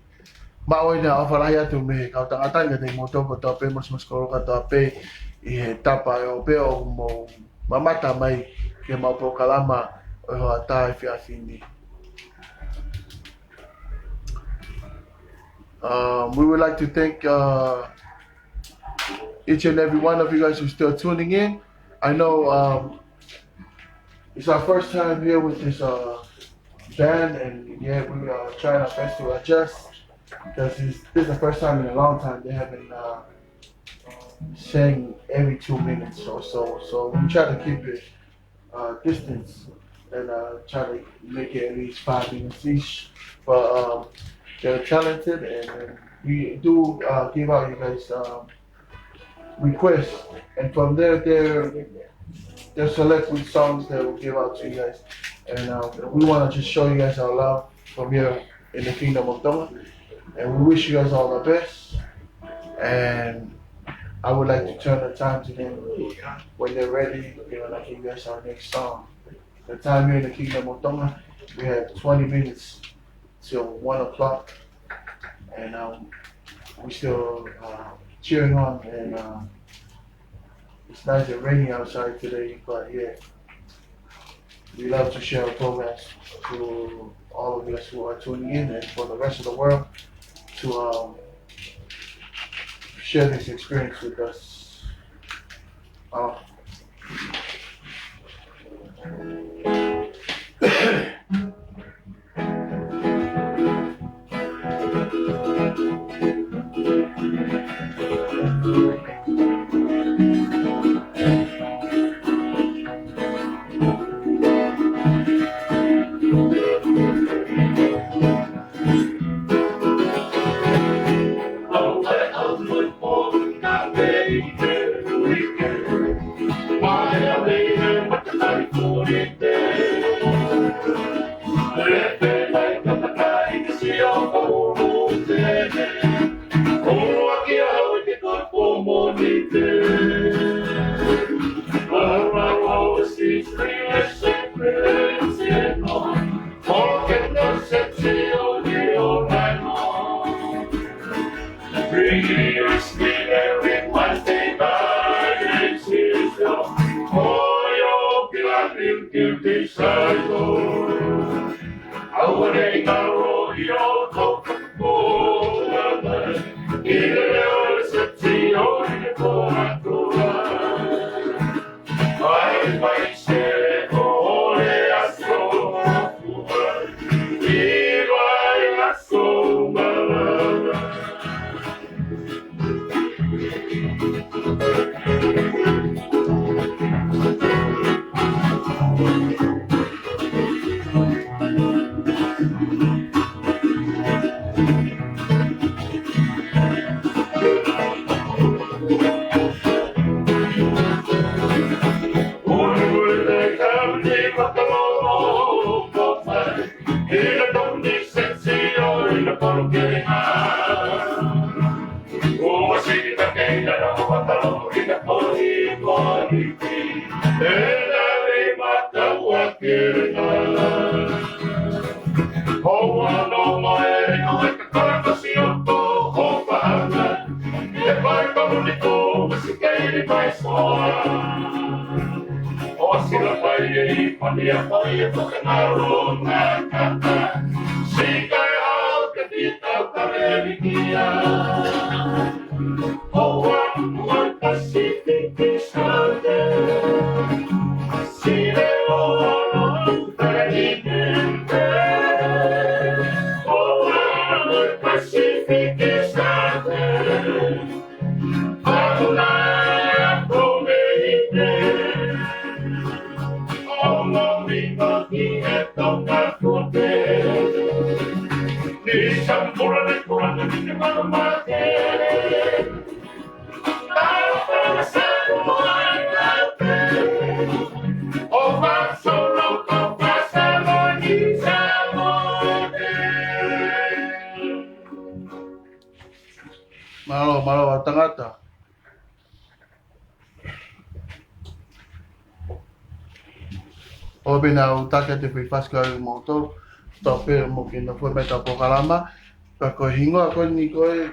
ma o na o fala ya tu me ka ta ta ni mo to ko to pe mo ko ka to pe i he tapa o pe o mo mamata mai ke mau po kalama o ata fi asini. We would like to thank each and every one of you guys who's still tuning in. I know it's our first time here with this band, and yeah, we are trying our best to adjust because this is the first time in a long time they haven't sang every 2 minutes or so. So we try to keep it distance and try to make it at least 5 minutes each. But they're talented, and we do give out you guys requests, and from there they'll select which songs they will give out to you guys. And we want to just show you guys our love from here in the Kingdom of Tonga, and we wish you guys all the best. And I would like to turn the time to them when they're ready. They will give you guys our next song. The time here in the Kingdom of Tonga, we have 20 minutes till 1 o'clock, and we still cheering on. And it's nice and rainy outside today, but yeah, we love to share our programs to all of you guys who are tuning in, and for the rest of the world to share this experience with us. O sila pai pania pai pakanarona kata sikai au ketita karelikia o wa Pacific Sade sile o no tarite o wa Pacific Sade Aula promeite Ono mino e toca forte Ni sampura de curando ni mano mate Para sano ai O passo loco passano ni sabone Malo wa tangata. O bina o take te whi whaska i motor, tau pēr mo ki na whai meta pokalama, ka koe hingoa koe ni koe,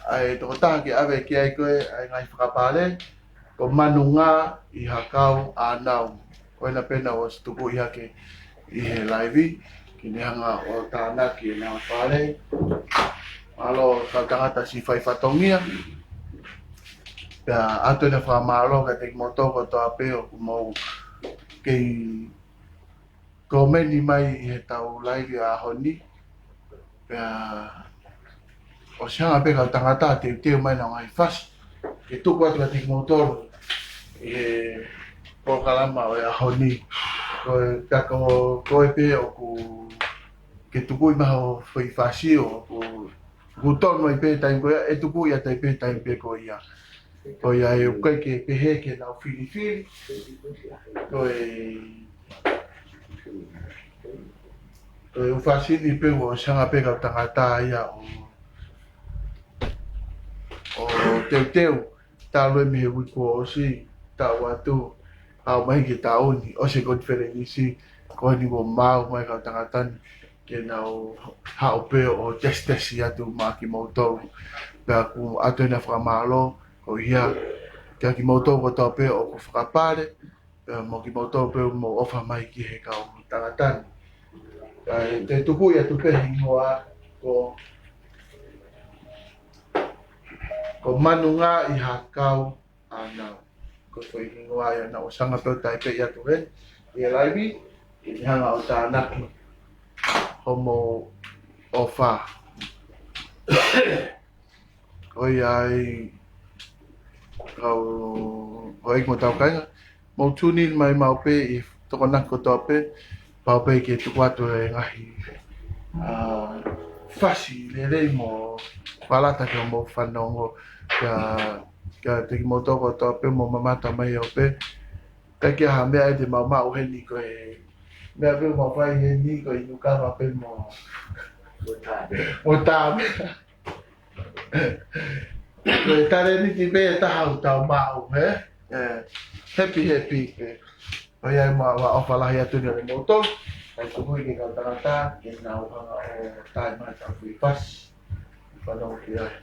ai toko taha ki awe ki ai koe, ai ngai whakapare, ko manu ngā i hakau ānau. Koe na pena o stuku i hake i he laivi, ki ni hanga o tāna ki e nā whare. Malo ka tangata si whai whatongia, pia ato na whamaro ka te motoko toa peo kumau kei komeni mai i he tau laivi a honi pia o sianga peka tangata te teo mai na ngai whasi ke tuku atu ka te motoro i he pokalama o a honi koe kako koe pe o ku ke tuku i maha o whi whasi o ku tono i pe taim koe e tuku i a tai pe taim pe ko ia ko ia e koe ke pehe ke nau whiri koe ufasini pe o sanga pe ka tangata ia o teu talo me wiko o si ta watu au mai ki tauni o se conference ko ni mo mau mai ka tangata ke nau hao pe o testesi atu maki motor pe ku atu na whamalo o ia kia ki moto ko tau pe o ku whakapare mo ki moto pe mo ofa mai ki he kau tangatani te tuku ia tupe hingoa ko manu ngā i hakau anau ko whai hingoa ia na o sanga pe tai pe ia tu ren i a laivi i ni hanga o tānaki homo ofa o iai kau hoik mo tau kainga mo tuni mai mau pe i toko nako tau pe pau pe ke tuku atu e ngahi whasi lelei mo whalata ke mo whanongo ka te ki mo toko tau pe mo mamata mai au pe ka kia ha mea e te mau mau he ni koe mea pe mo whai he ni koe inu kawa pe mo tāme koe tare ni ti pe e tahau tau mau he happy pe o iai ma wa ofalahi atu ni o motor ai tuhui ki kau tangata ke nau hanga o tai mai tau hui pas whanau ki ai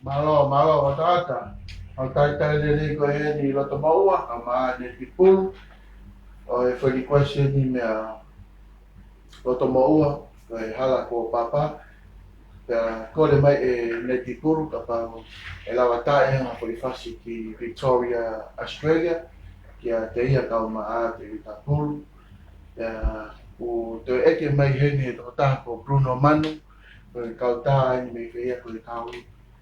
Malo, malo, wataata. Au tai lele ko he ni loto maua, ka maa ne tipulu. O e whani kwasi ni mea loto maua, ko e hala ko papa. Pea kore mai e ne tipulu, ka pao e lawa tae hanga whani ki Victoria, Australia. Kia te ia kau maa te tapulu. Pea o te eke mai heni e toko taha ko Bruno Manu. Ko e kau taha ni me whia ko e kau.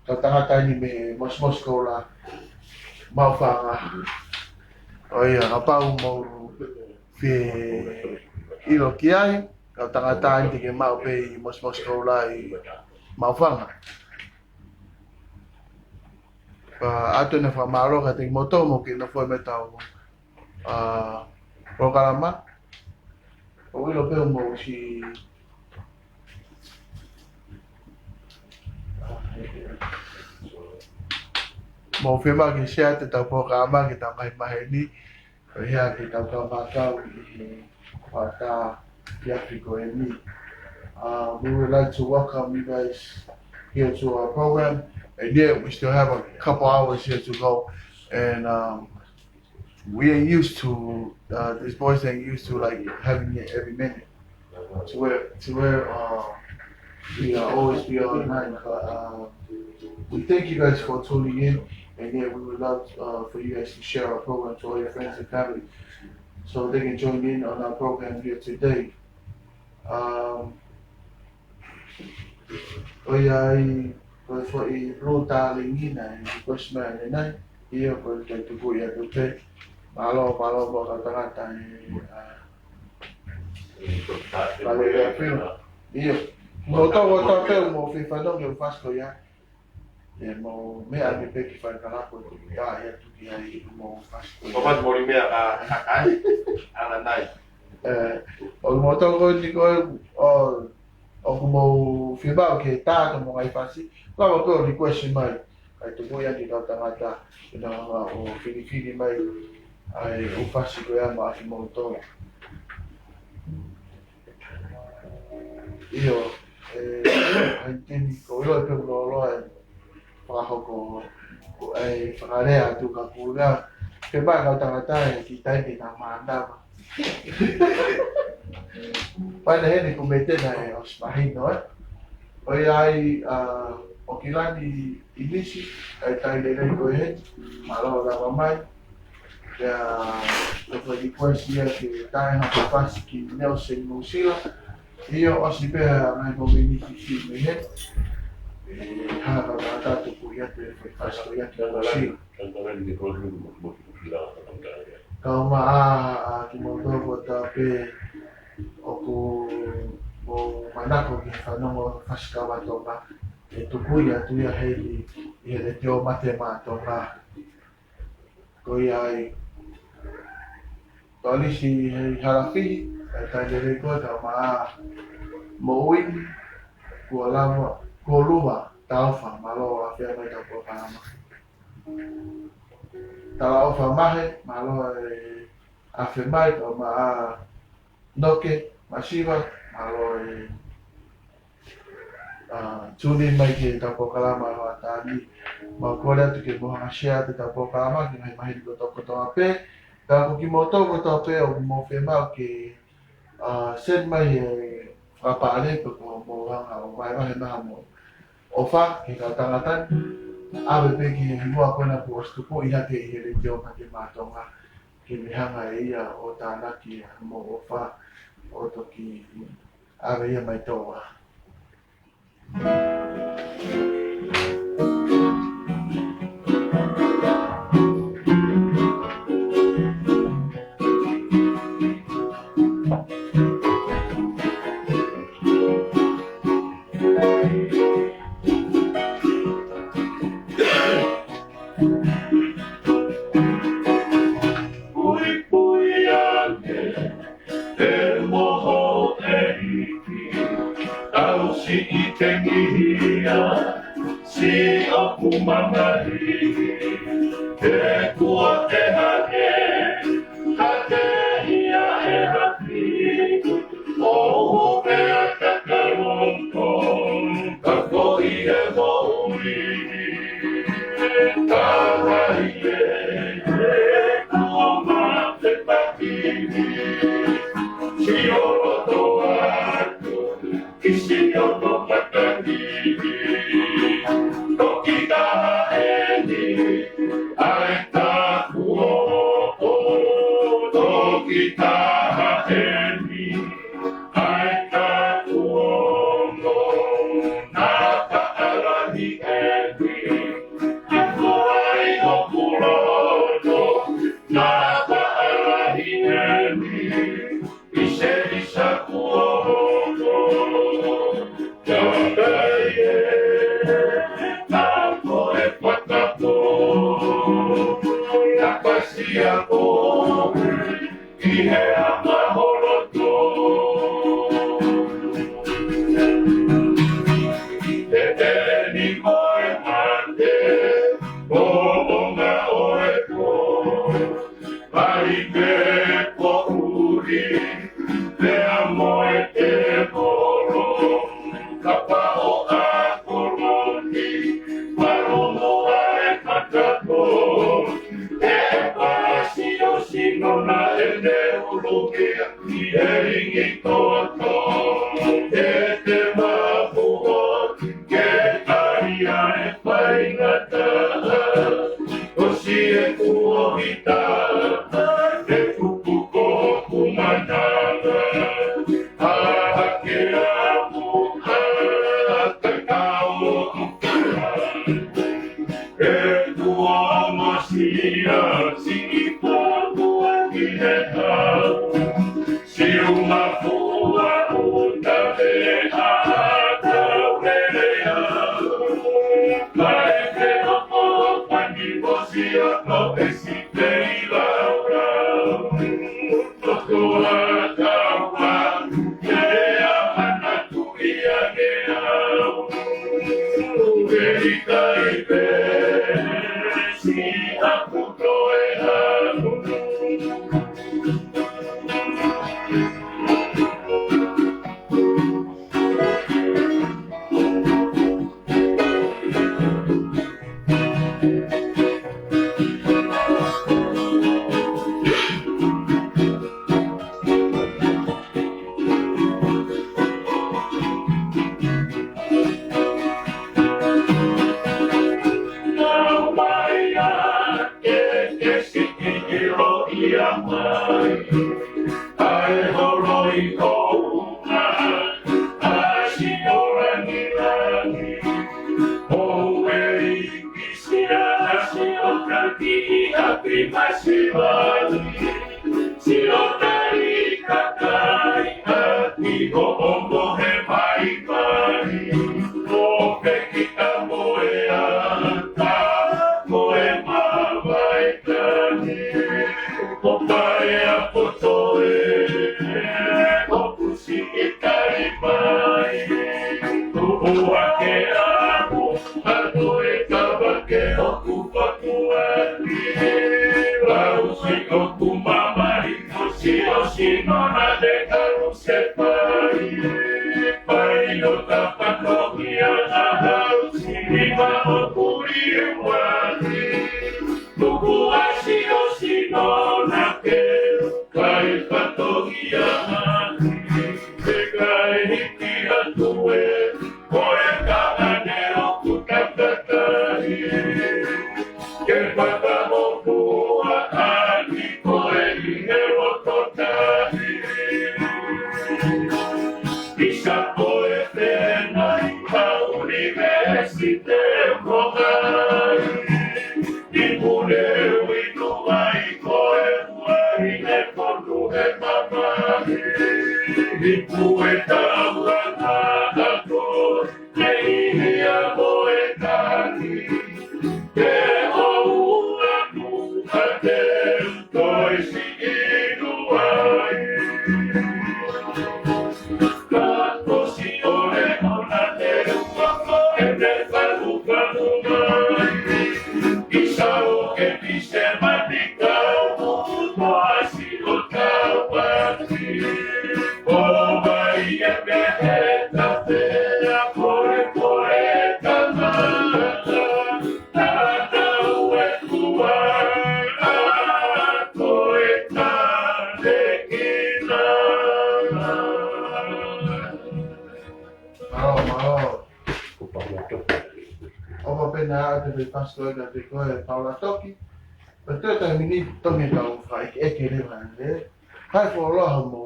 Kau tangata ni me mos ko la mau whanga. O ia, ka pau mau whie ilo ki ai. Kau tangata ni te ke mau pe i mos ko la i mau whanga. Ato na whamaro ka te moto mo ki na whoi me tau Rokarama. O ilo pe mo si mo whima ki share te tau Rokarama ki tau mahi ni. O hea ki tau tau mātau i whata ki Afriko e ni. We would like to welcome you guys here to our program. And yeah, we still have a couple hours here to go. And we ain't used to, these boys ain't used to like having it every minute. To where we always be online. But we thank you guys for tuning in. And yeah, we would love for you guys to share our program to all your friends and family so they can join in on our program here today. Oyai for a rota lingina and Bushman and I here for the Tuguya to pay Malo Bacatata Valeria Film. Io Moto Film if I don't get Fasco ya. Mo me a me peki fa caraco ya tutti ai mo Fasco. Come mori me ala nai. O moto ko ni ko o como filmar que tá como aí fácil claro que o request mai aí tu voy a ir a tangata na o fini mai aí o fácil que é mais montão io entendi ko ilo pe lo para ko ai para tu ka pula que vai ka tangata ki tai ki na manda Pai hene kumete na os mahino Oi ai o kilani inisi ai tai lele ko he malo la mamai ya lo foi depois dia que tai na fase que Nelson Musila io o si pe na ko benefici me he ha ba ta tu ku ya te foi fase ko ya te si kau maa ki mo do ta pe o ku mo manako ki whanongo whaskawa tōna e tukui atu ia hei i le teo mate mātonga. Ko ia ai tolisi hei harafi, e tai le koe tau maa mo uini, kua lama, kua luma, tauwha, malo a whea mai tau kua whanama. Tala ofa mahe, malo e a whe mai tau maa noke, masiva, malo e tuni mai ke tau kua kalama o atani. Ma kore atu ke moha share te tau kua kalama, ki mai mahi ko tau kotoa pe. Ka ko ki mo tau kotoa pe o mo whe mau ke sen mai e whapare ko mo wanga o mai mahe maha mo. O wha, ke ka tangatan, awe pe ki mua kona po ostupo iha te i here teo ma te mātonga ki me hanga e ia o tānaki mo o wha o toki awe ia mai toa. Si o kumamari, e kua te hake, hake ia e hapi, o hupea kakaronto, kako i e moui, tawa i e kua ma te pakini, si o roto atu, ki si o to pakini, toki taha e ni, ae taku o, toki taha e ni, ae taku o, nā kaarahi e ni, ki kuai o kuroto, nā kaarahi e ni, ise isa kuoho, jagai e. Ako i he amahoroto e teni koe mate o onga oe ko mai ke ko uri te amoe te koro kapa o a koroni maromo ae katako Sinona e ne urukia i e ringi toto e te mapua ke taria e whaingata o si e kuohita e kupuko kumananga a ke amu a kakao e kuomasia si uma fua uta ve ata verea mai que no puedo quando você no existe y laura todo atawa que amana tu ia gea verita y ve si aputo Kakai, hati ko ongo he pai pai, o peki mwani Tuku asio sinona ke Kai patogia mani Sekai hiki atue Koe kaganero kutakatai Ke patamokua ani koe lihero totai Isa koe penai ka universite mokai Ikune winu mai koe uai ne kondu e mamai Ikue taua ako ne ihia moe tani Ke oua nuka te toisi inuai Kakosi ole ona te uako e me kalu mai Isao ke pise matikau muto asi o tawati O vai e me heta pea koe koe kamata Tata ue kua a koe tane kina Opa pena a te me pastor na te koe Paula Toki. Pa te ta mini tongi tau whai eke rewa ne. Hai fo loha mo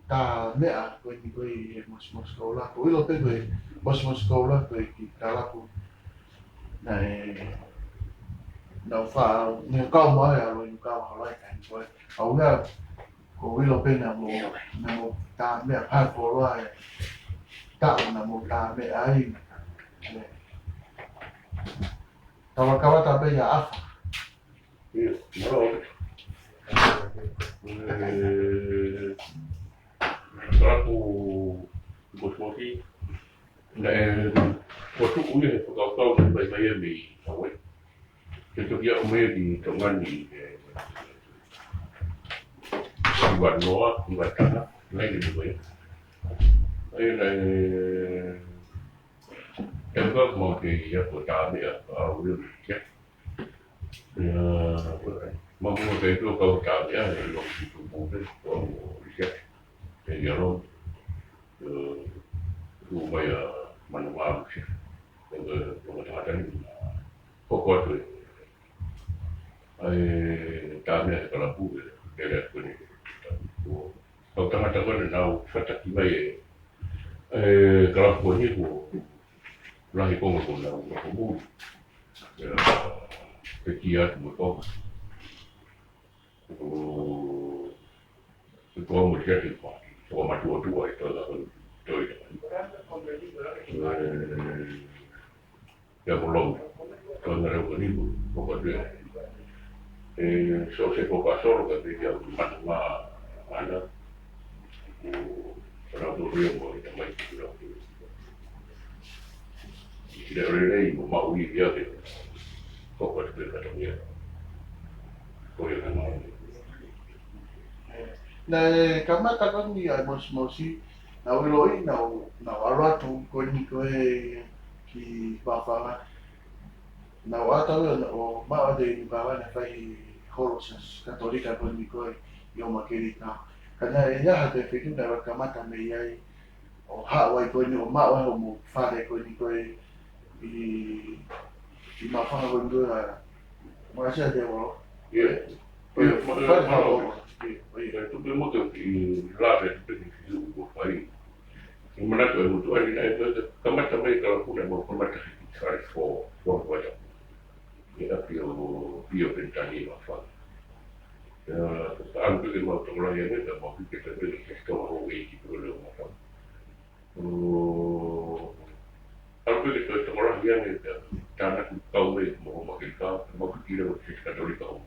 ta mea koe ni koe e mos koula. Ko ilo te koe mos koula koe ki kalapu. Na e na wha ne kau mai alo i kau halai kai koe. Au ngā ko ilo pena mo na mo ta mea hai fo loha e ta na mo ta mea ai. Tawa kawa tabe ya afa. Aku bos-bosi dan waktu udah kau sampai saya di sawit. Itu dia umur di tengah di buat Noah, buat tanah, lain di bawah. Em có một kỳ của trò thì ở đường chết mong muốn cái câu trò thì lúc chúng muốn cái của chết thì giờ luôn dù bây giờ mình vào chết rồi thằng chân có coi rồi trò này có là phụ để cái này câu trò cái này nào phát triển bây kalau punya itu lahi kongo konda komu kekiat moto itu mau jadi apa so matu dua itu lah itu ya belum kalau ada ini pokoknya so se pasó que dia mana orang tu dia mau kita mai tidak boleh ni mau dia tu kau buat kerja dia kau yang mana Na kama takon ni ay mosi na uloi na wala tu ko ni ko ki papa na wata o ma de ni baba na fai horosas katolika ko ni ko yo makerita kana ya hate fitu na kamata me yai o hawa ko ni o ma wa mo fare ko ni ko i mafanga ko ndo mo acha de wo tu temos que lá ver tu tem que fazer e mana tu muito ali na como também que ela pode mo como que faz for vai e a pio pentani lá fala anche che molto la viene da mo che te vedi che sto o e che quello ma fa anche che sto ora viene da tanto caume mo che mo che tira che cattolica o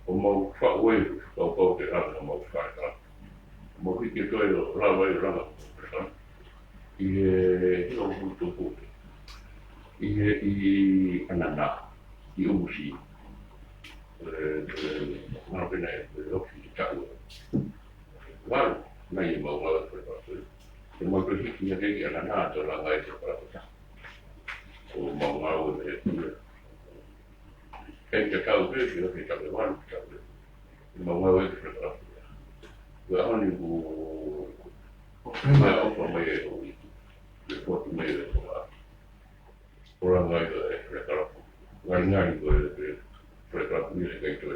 o mau fa ue o te rana mau fa mo che to ero la vai rana e non molto poco e ananda e usi ma bene lo che ciao guarda mai mau guarda per questo e mo che si che ananda la vai per questo o mau e que kau ke ke ka le wan ka le mau e ke ka wa oni o mai o mai o le foto mai o ora ngai e ke ka ngai ko e pre ka ni ke to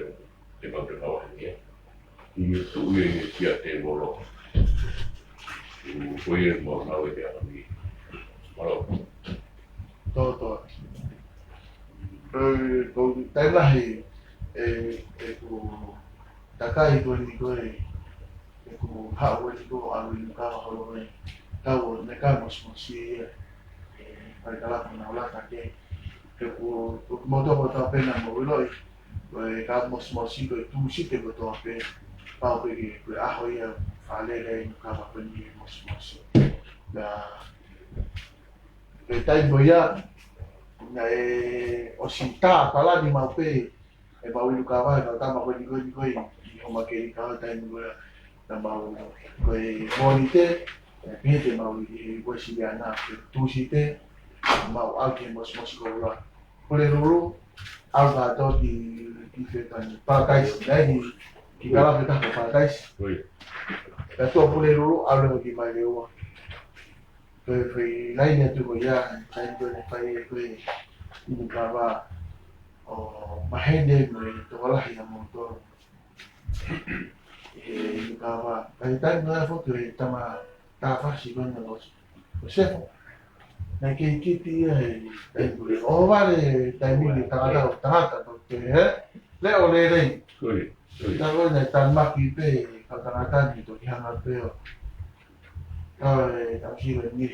e ba te hawa ni i tu e ki a te moro ko e mo na o te ani moro Toto. Ko tai lahi ku takai ko ni ko ku hawa ni ko alu ni ka ho ni ka wo ne ka mos si para kala na ola ka ke ku mo to ta pena mo lo ka mos si ko tu si te ko to pe pa pe ki a ho ya fa le ka ba pe ni mos si da e tai boia na o sinta pala di mau pe e mau lu ka va ta ma ko ni ko i o ma ke ka tai mo na mau ko e bonite e te mau i ko si ya na tu si te mau al ke mos ko la ko le ru al ga to ki fe tan paradise dai ki kala fe ta paradise oi e to ko le ru al ki mai le o Fui lain tu ko ya sai ko ne pai ko ni ka ba o mahende mo to wala ya mo to ni ka ba kai tai no fo que tama ta fa si con no o se na ke ti ai o vale tai mi ta ta to que le o le oi ta go na tan ma ki pe ka ta ni to ya na pe o tam si le ni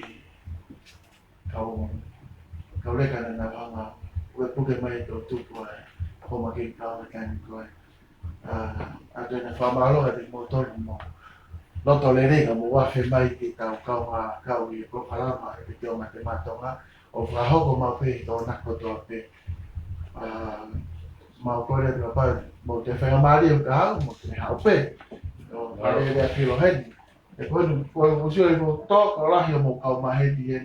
kau le kana na hanga we puke mai to tu ko ko ma ke ka kan ko a te na fa malo de motor mo no to le re mo wa fe mai ki ka ma ka wi ko pala ma te to ma te ma to nga o fa ho ko ma pe to na ko to pe ma ko le pa mo te fa ma ri ka mo te ha pe no pa le ki lo hen e ko mo si mo to ko la hi mo ka ma he di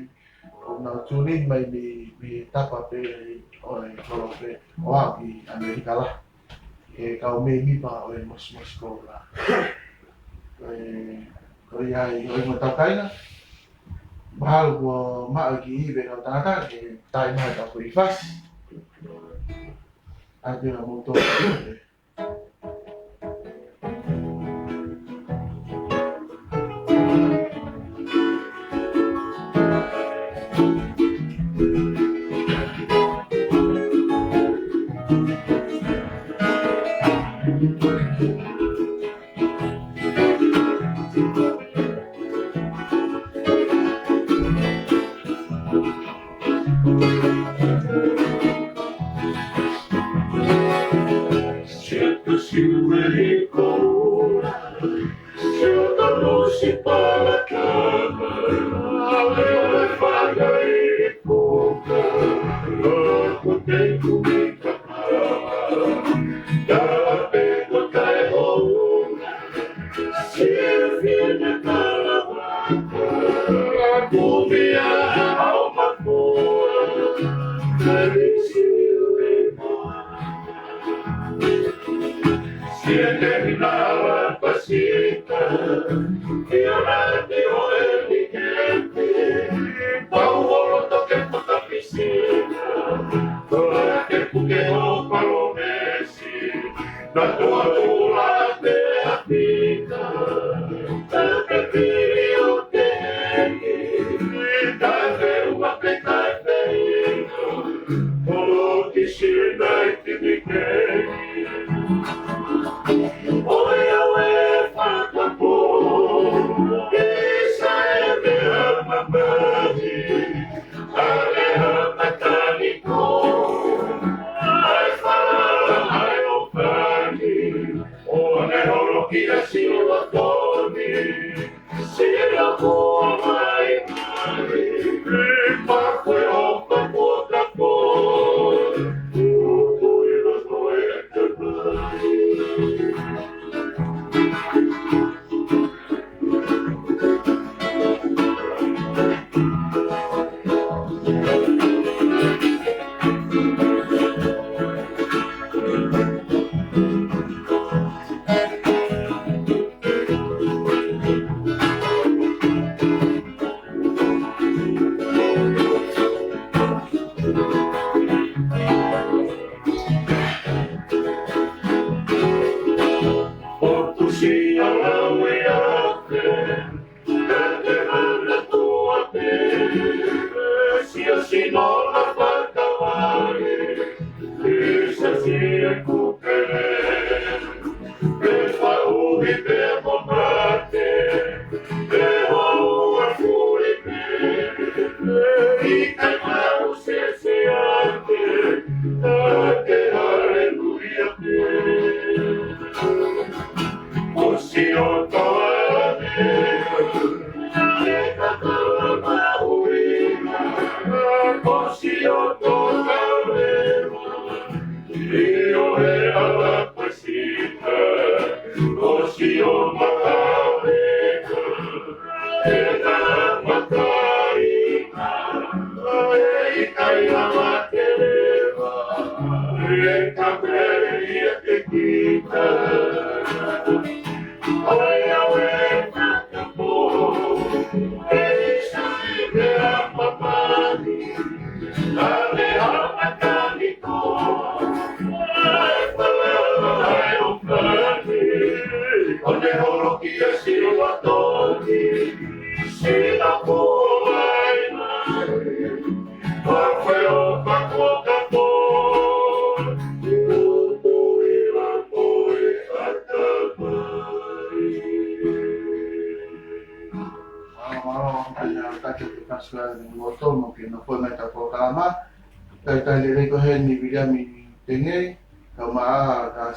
na tuni mai mi tapa pe o ko pe o aki Amerika la e ka o me mi pa o mos ko la ko ya i o mo takaina mahal ko ma ki be ka ta e tai ma ta ko i fas a te na mo to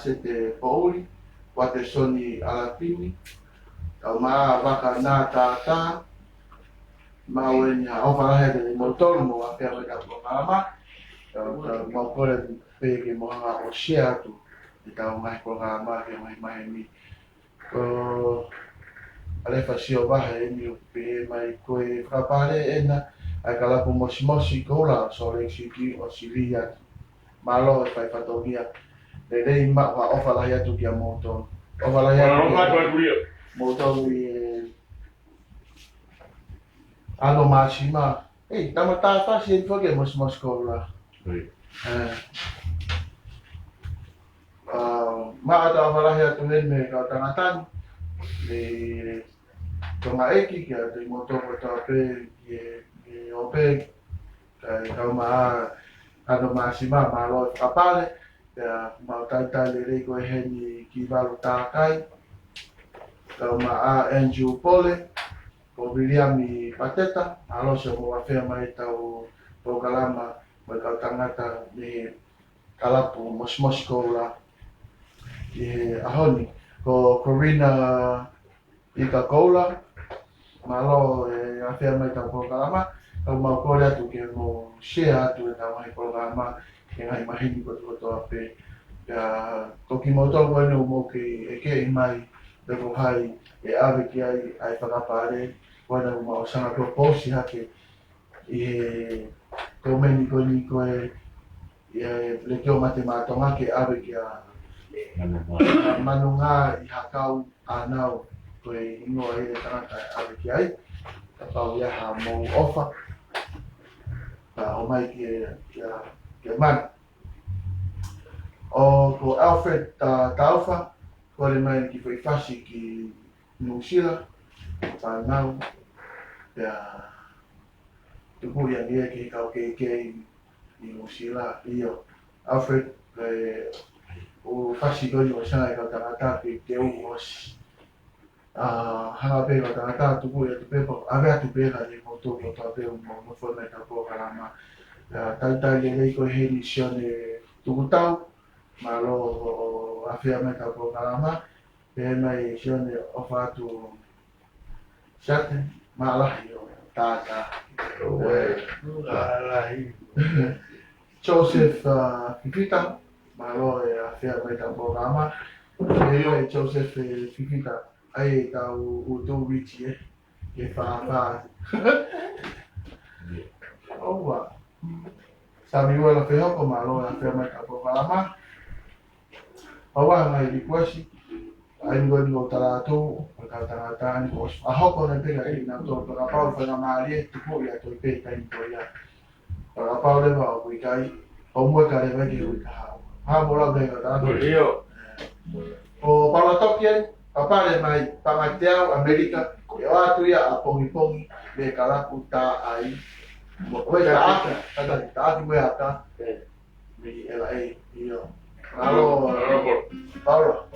Sete Pauli, Wate Soni Alapini, Tama Vaka Na Tata, Mawenya Overahead in Motor, Moa Pemaka Programa, Mokore Pegi Moha or Share to the Tama Programa, Miami. Alefa Siovaha, and you pay my Koe Frapare, and I calapo Mosimosi Cola, so Lexiki or Silia, Malo, if I Patogia. Dei ma ofa la ya tu kia moto. Ofa la ya. Moto wi ano mashima. Eh, tama ta fa si foge mos kola. Oui. Ma ata ofa la ya tu me ka tangatan. Le toma eki kia te moto ko pe ye ope ka ma ano mashima ma lo kapale. Ya mau tata lere ko heni ki balu takai kau maa Andrew Pole ko William ni Pateta alo se mo afea mai tau programa mai kau tangata ni kalapu mos ko la ahoni ko Corina Ika Kola malo afea mai tau programa kau mau ko tu ke mo share tu tau mai programa que ai mahini ko ape ya toki moto bueno mo que e mai de ko hai e ave que ai whakapare wana mo sanga proposi hake e ko meni ko ni ko e le kio matematonga ke ave que a manunga i hakau anau ko e ingo e tangata ave que ai tau ya ha mo ofa ta o mai ke man o ko Alfred Taufa ko le mai ki foi fasi ki Nusila pa nau ya tupu ya dia ki kau ke Nusila iyo Alfred o fasi ko yo sana ka tangata ke os hanga pe ka tangata tupu ya tupe po ave tupe ka le moto ko pe mo forma ka po kalama tanta le ko he misione tukutau malo afia me ka programa pe mai sione ofatu sate mala yo tata Joseph Fifita malo afia me ka programa pe Joseph Fifita ai ka utu wichi ke fa oh wa Sami wala feo ko malo na feo mai ka po palama. Pawa mai di kuasi. Ai ngoi ngo talato ka talata ni ko. Aho ko na pega ina to para pau fa na mali tu po ya to pe ka ni to ya. Para pau le ba ku kai. O mo ka le ba ki ku ka. Ha mo la venga ta. Iyo. O para tokien papale mai pangateo Amerika ko ya atu ya apongi me kala puta ai. Koe ka aka mo aka. Mi ela e iyo. Alo, Paulo.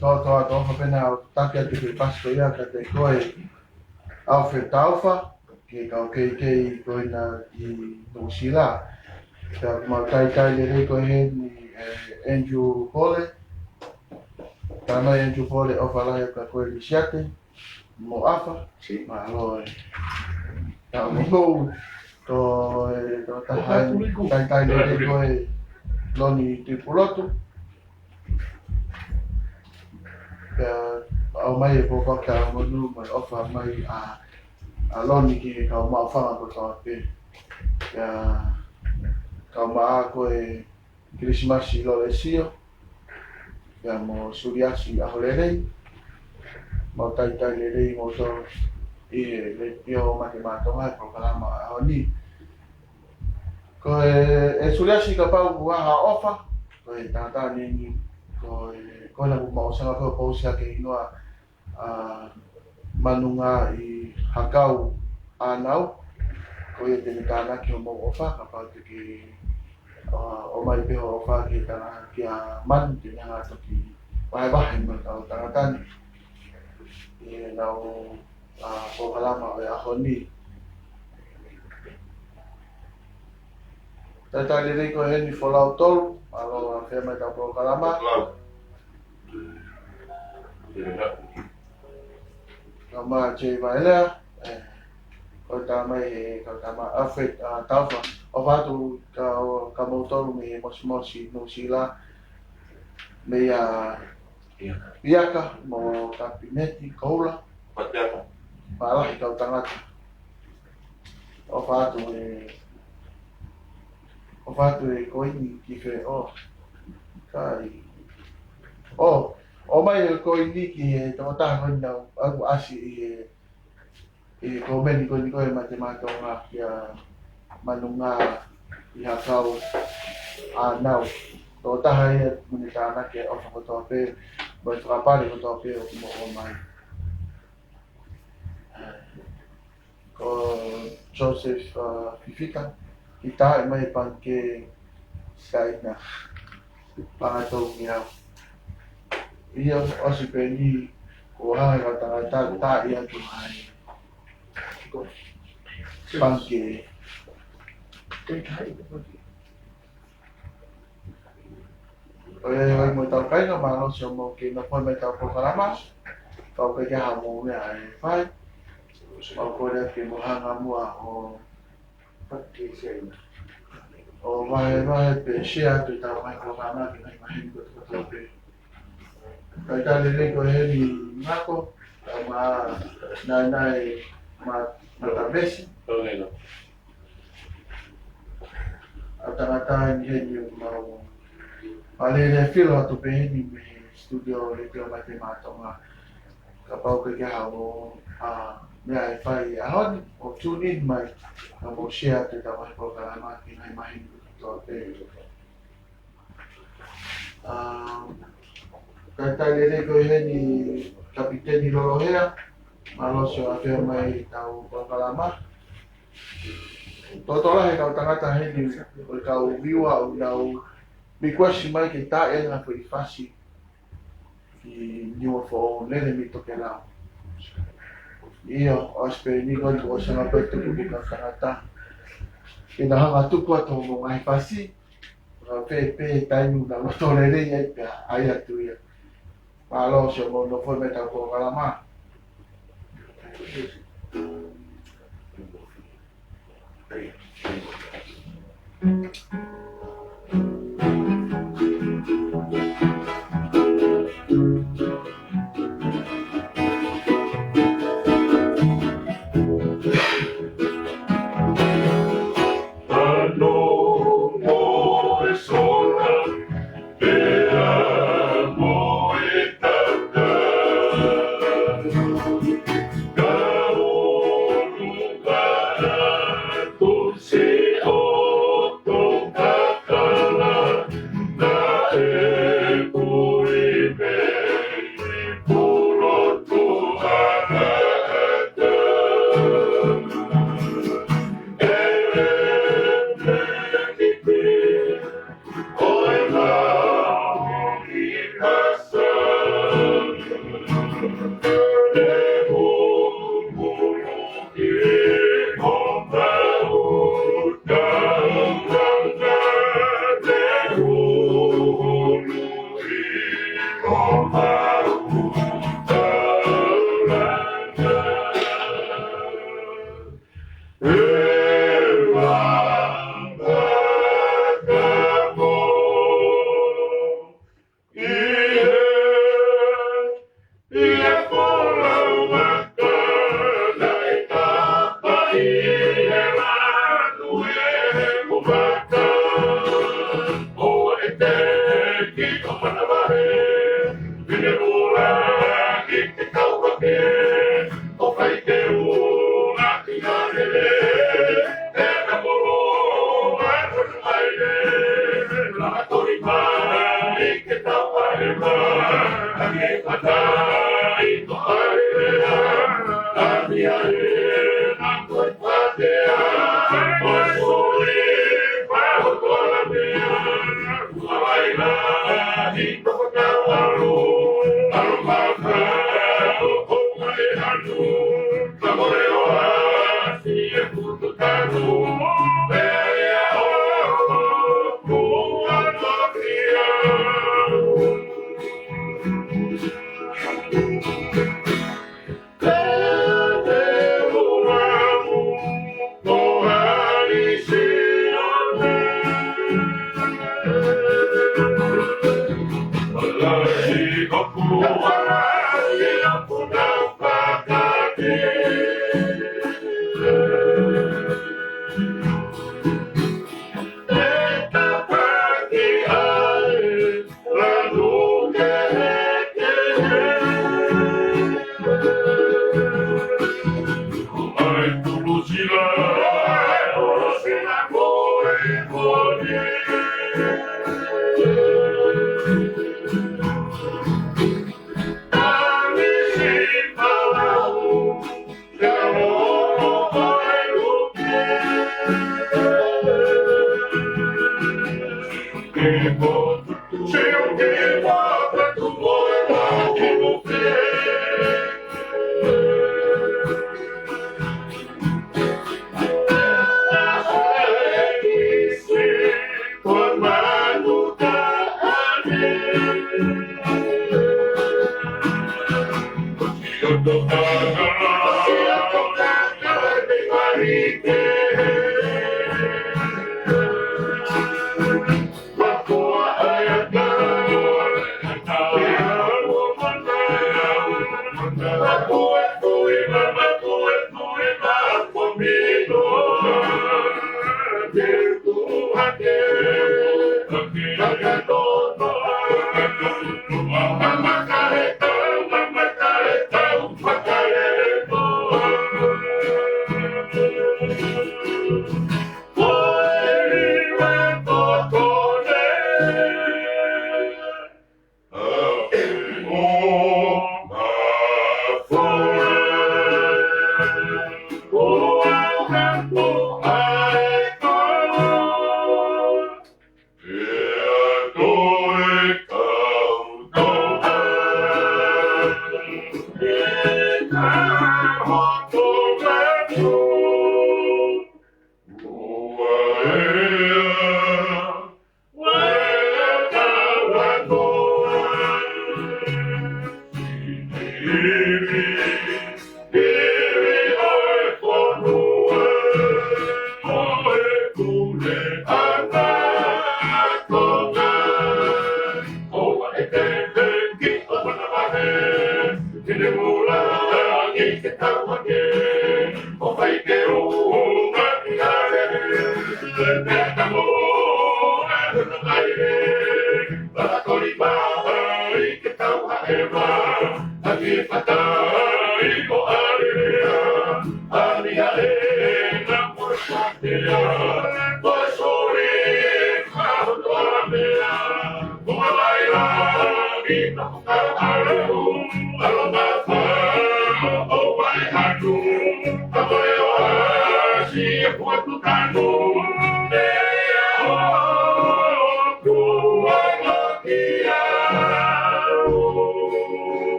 toa toa pena o take atu ke pasko ia ka te koe Alfred Taufa ke kau kei koe na i Nusila ka mautai tai le rei koe he ni Andrew Pole tanai Andrew Pole o whalahe ka koe li siate mo afa ma alo ka mo to tai le rei koe loni tipulotu au mai po ka monu mai ofa mai a loni ki ka ma fa ko ta pe ya ka ma ko e Christmas lo lesio ya mo suriasi a holere mo tai le mo so le pio matemato mai programa oni ko e suriasi ka pa ha ofa ko e tata ni ko na mo sa ko po siya ke inoa manunga i hakau anau ko e te tana ki mo ofa ka pa ki o mai pe ofa ki tana ki a man ki na to ki vai mo ta tana tani e na o ko kalama a honi tata le ko he ni folau tol alo a fe mai ta ko kalama Kama che vaela ko tamai ko tama afet taufa o vatu ka motor me mosmosi no sila me iaka mo kapineti koula Pateta. pala ka tangata o vatu ko ni ki fe o kai o mai ko ni ki to ta ho na aku asi ko meni ko ni ko matemato nga ya manunga ya kau now to ta hai muni ta na ke o ko to pe bo tra pa le to pe o mo mai ko Joseph Fifika kita mai panke sai na pangato niya ia o si peni o ha ta ia tu hai panke oi mo tau kai no malo so mo ke no pon mai tau programa tau ke ha mo me ai fai o ko le ke mo hanga mo o pati sei o vai pe share tu tau mai programa ke mai ko to pe kai ta le ko he ni mako ma ma besi atangata ni he ni mau ale le filo to pe ni me studio le ke matemato nga kapau ke ha mo me ai fai a hon o tune in mai mo share te ta mai programa ki mai mai to pe Kata le ko he ni kapiteni Lolohea malo so ate mai tau kalama totola he kau tangata he ni o kau viwa o nau mi kwasi mai ke ta e na foi fasi ki ni o fo le mi to ke la io ospe ni ko o sa na pe to ki ka tangata ina hanga tu ko to mo mai fasi pe tai nu na to le le ya ai atu ya malo so mo no foi meta ko kalama Se o tocar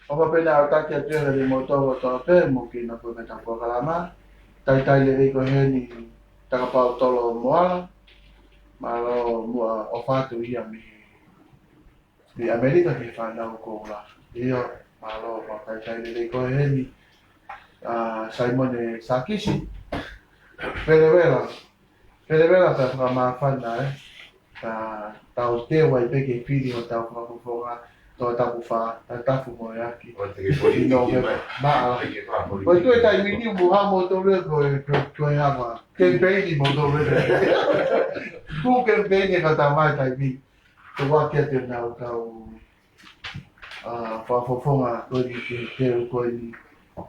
O pa pena o taki atu le moto o to pe mo ki na ko meta ko kalama. Tai le ko heni taka pa tolo moala. Malo mua o fatu ia mi Amerika ki whanau ko la. Iyo, malo pa tai le ko heni Simon Sakisi. Pelevela ta whamawhana tau te wai peke whiri o tau whakafonga tō tapu wha, tapu mo e aki. Ino me maa. Koe tue tai mini muha mo tō rea koe hawa. Kempeini mo tō rea. Ku kempeini ka tā mai tai mi. Tō waki ate nau tau whafofonga koe ni te koe ni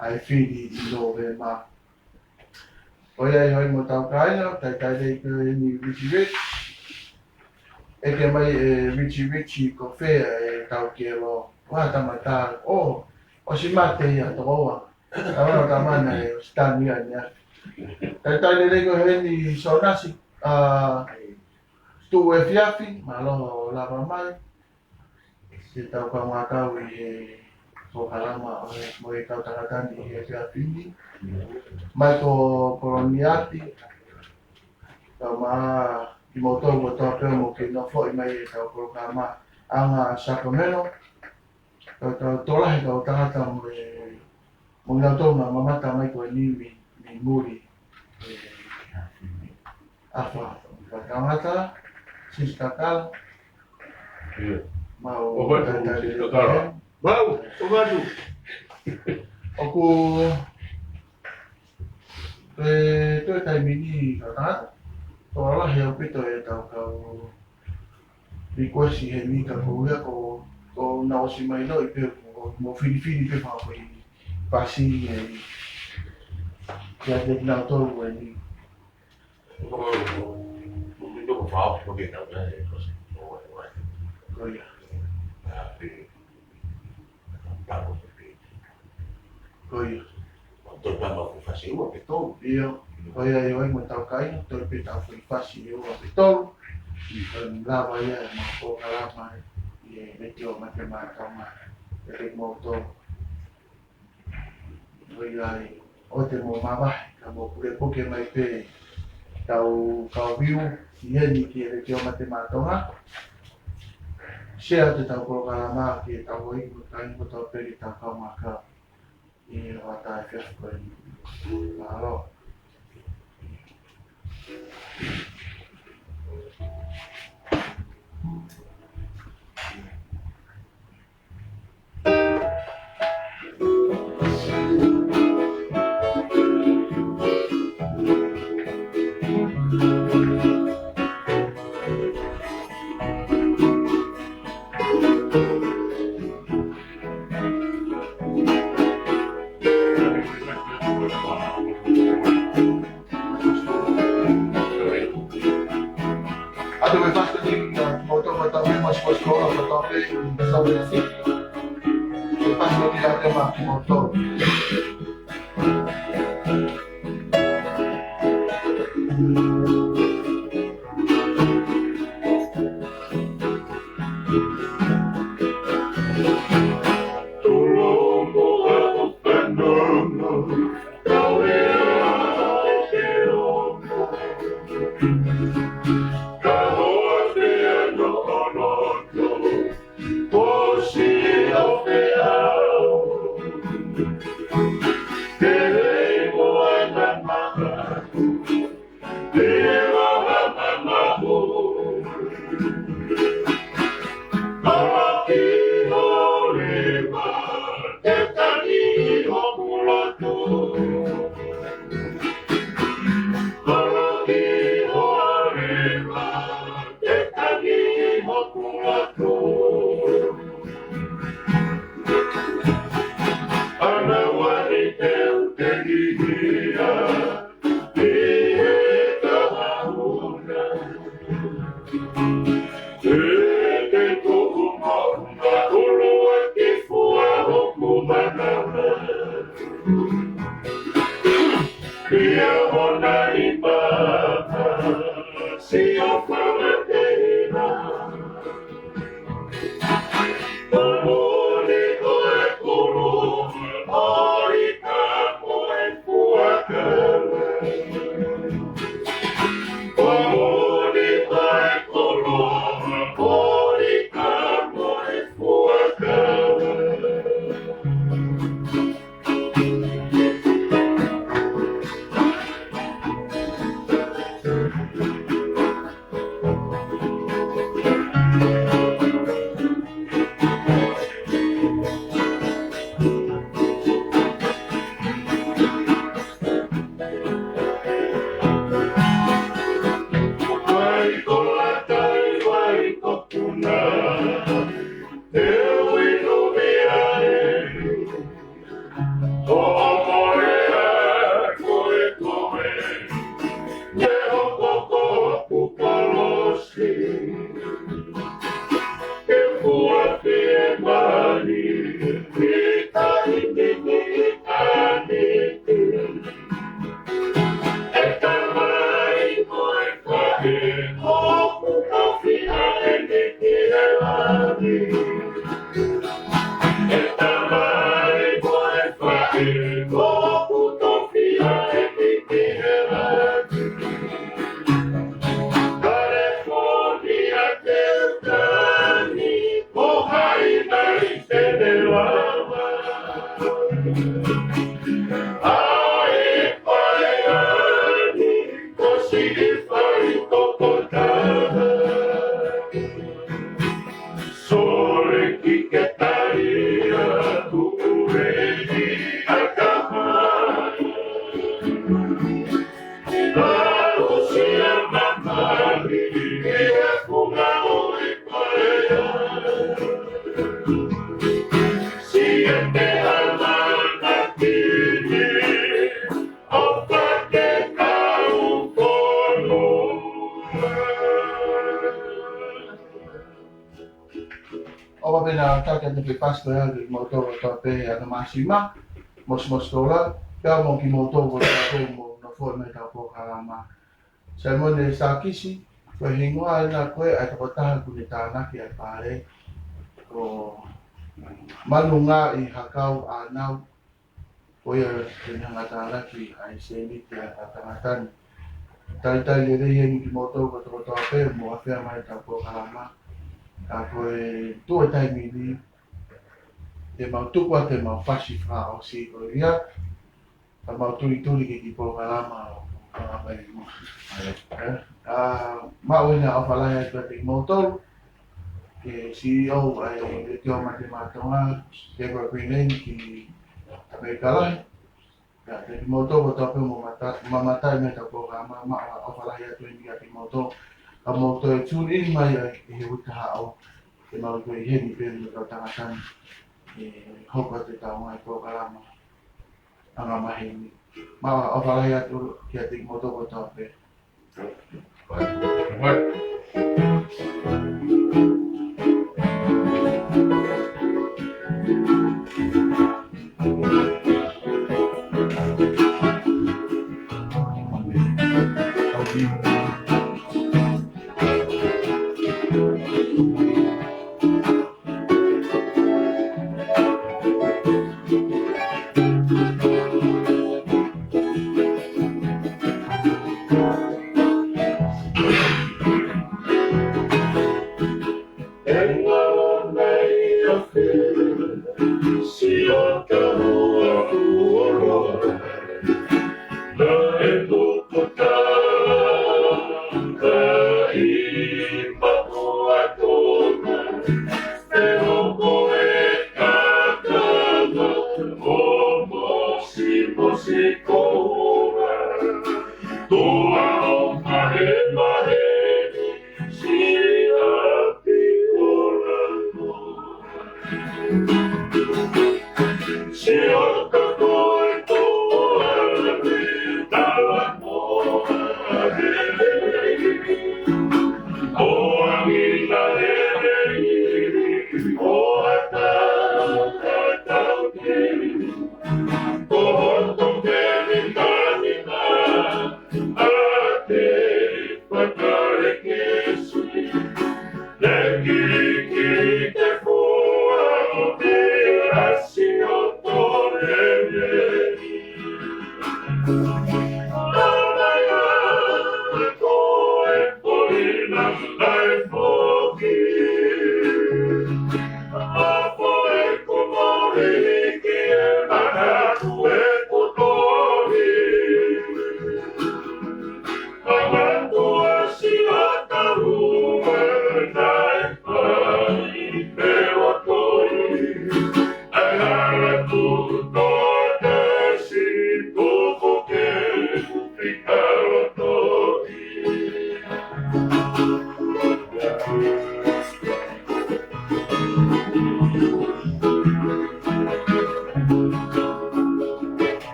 ai whiri ino me maa. Oia hoi mo tau kaina, tai rei koe ni Richie Rich. E ke mai Richie ko whea e tau ke lo. Wā tamata, o si mate ia toa. Awa o tamana e o stani a nia. Tai rei koe ni Sonasi. Stu e fiafi, malo lava mai. Se tau ka ngakau i ko kalama mo e tau takatani e fiafi ni. Mai ko koloniati, tau maa i moto mo tau peo mo ke no fo i mai e tau kolokama anga Sacramento. Tau tolahi tau tangata mo ngau tau na mamata mai ko e ni mi muri. Afa, tangata, sis kakal. Mau Kakal. Mau, tomadu. Oku Toi tai mini kata, tola he pito e tau kau rikosi he ni ka kuia ko na osi mai no i pe mo fini pe pa ko i pasi e ya de na to e ni Não falo, porque não, né? Koia. Koia. Tôi đang một phát xíu một cái tô. Iyo, koia yo ai mo tau kai, toi pe tau fui pasi yo a pito. La vaya ma ko kalama e metio matemática ma e moto. Koia o te mo mava, ka mo pure poke mai pe tau viu ia ni ki e teo matemática ma. Shea te tau ko kalama ki tau i mo tai mo tau peri tau kau maka. I wata e fias koe ni alo. Dove fatto di scuola, dove fatto di arte moto. eu iluminarei. Como é, como é, eu vou conosco. Eu vou afirmar O pena taka te pasta ya de motor to pe ana masima mos tola ka mo ki motor ko ta mo no fo me ka po kalama Simon sa kisi ko hingwa na ko ai ta pata ku ni ta na ki ai pare ko malunga I hakau anau ko ya kena ngata na ki ai se ni ya atangatan tai le ye ni motor ko to pe mo afia mai ta po kalama Ako tu tai mini e mau tu kwa te mau fasi fra o si ko ia a mau tu ke ki po kalama o kalama I mo mau ina o fala ya te motor ke CEO ai te o mate matonga ke ko pinen ki tabe kala ya te motor ko tape mo mata me ta po kalama ma o fala ya te ni ki motor a moto e tūn ini mai he uta hao e mau koe heni pēnu kau tangatan e hoko te tau mai kō kalama anga mahi ni maa o whalahi atu ki a te moto ko tau pē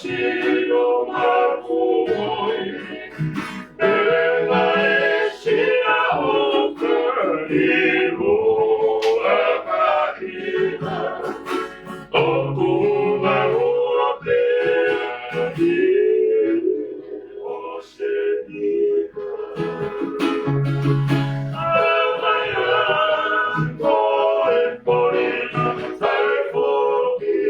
Shiro Makoi, Enae Shira Okarimu Akariba, Okuma Urote, Osheniba. Amayan, Koe, Korina, Saifoki,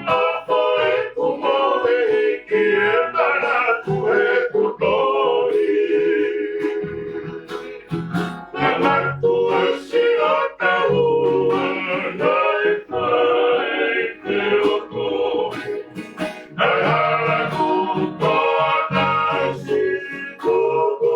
Apoe, Kumode, Kiendara, Tue, Kutori, Namatu, Shirota, Ua, Naipai, Teoko, Ayala, Kuko, Nashi, Kuko,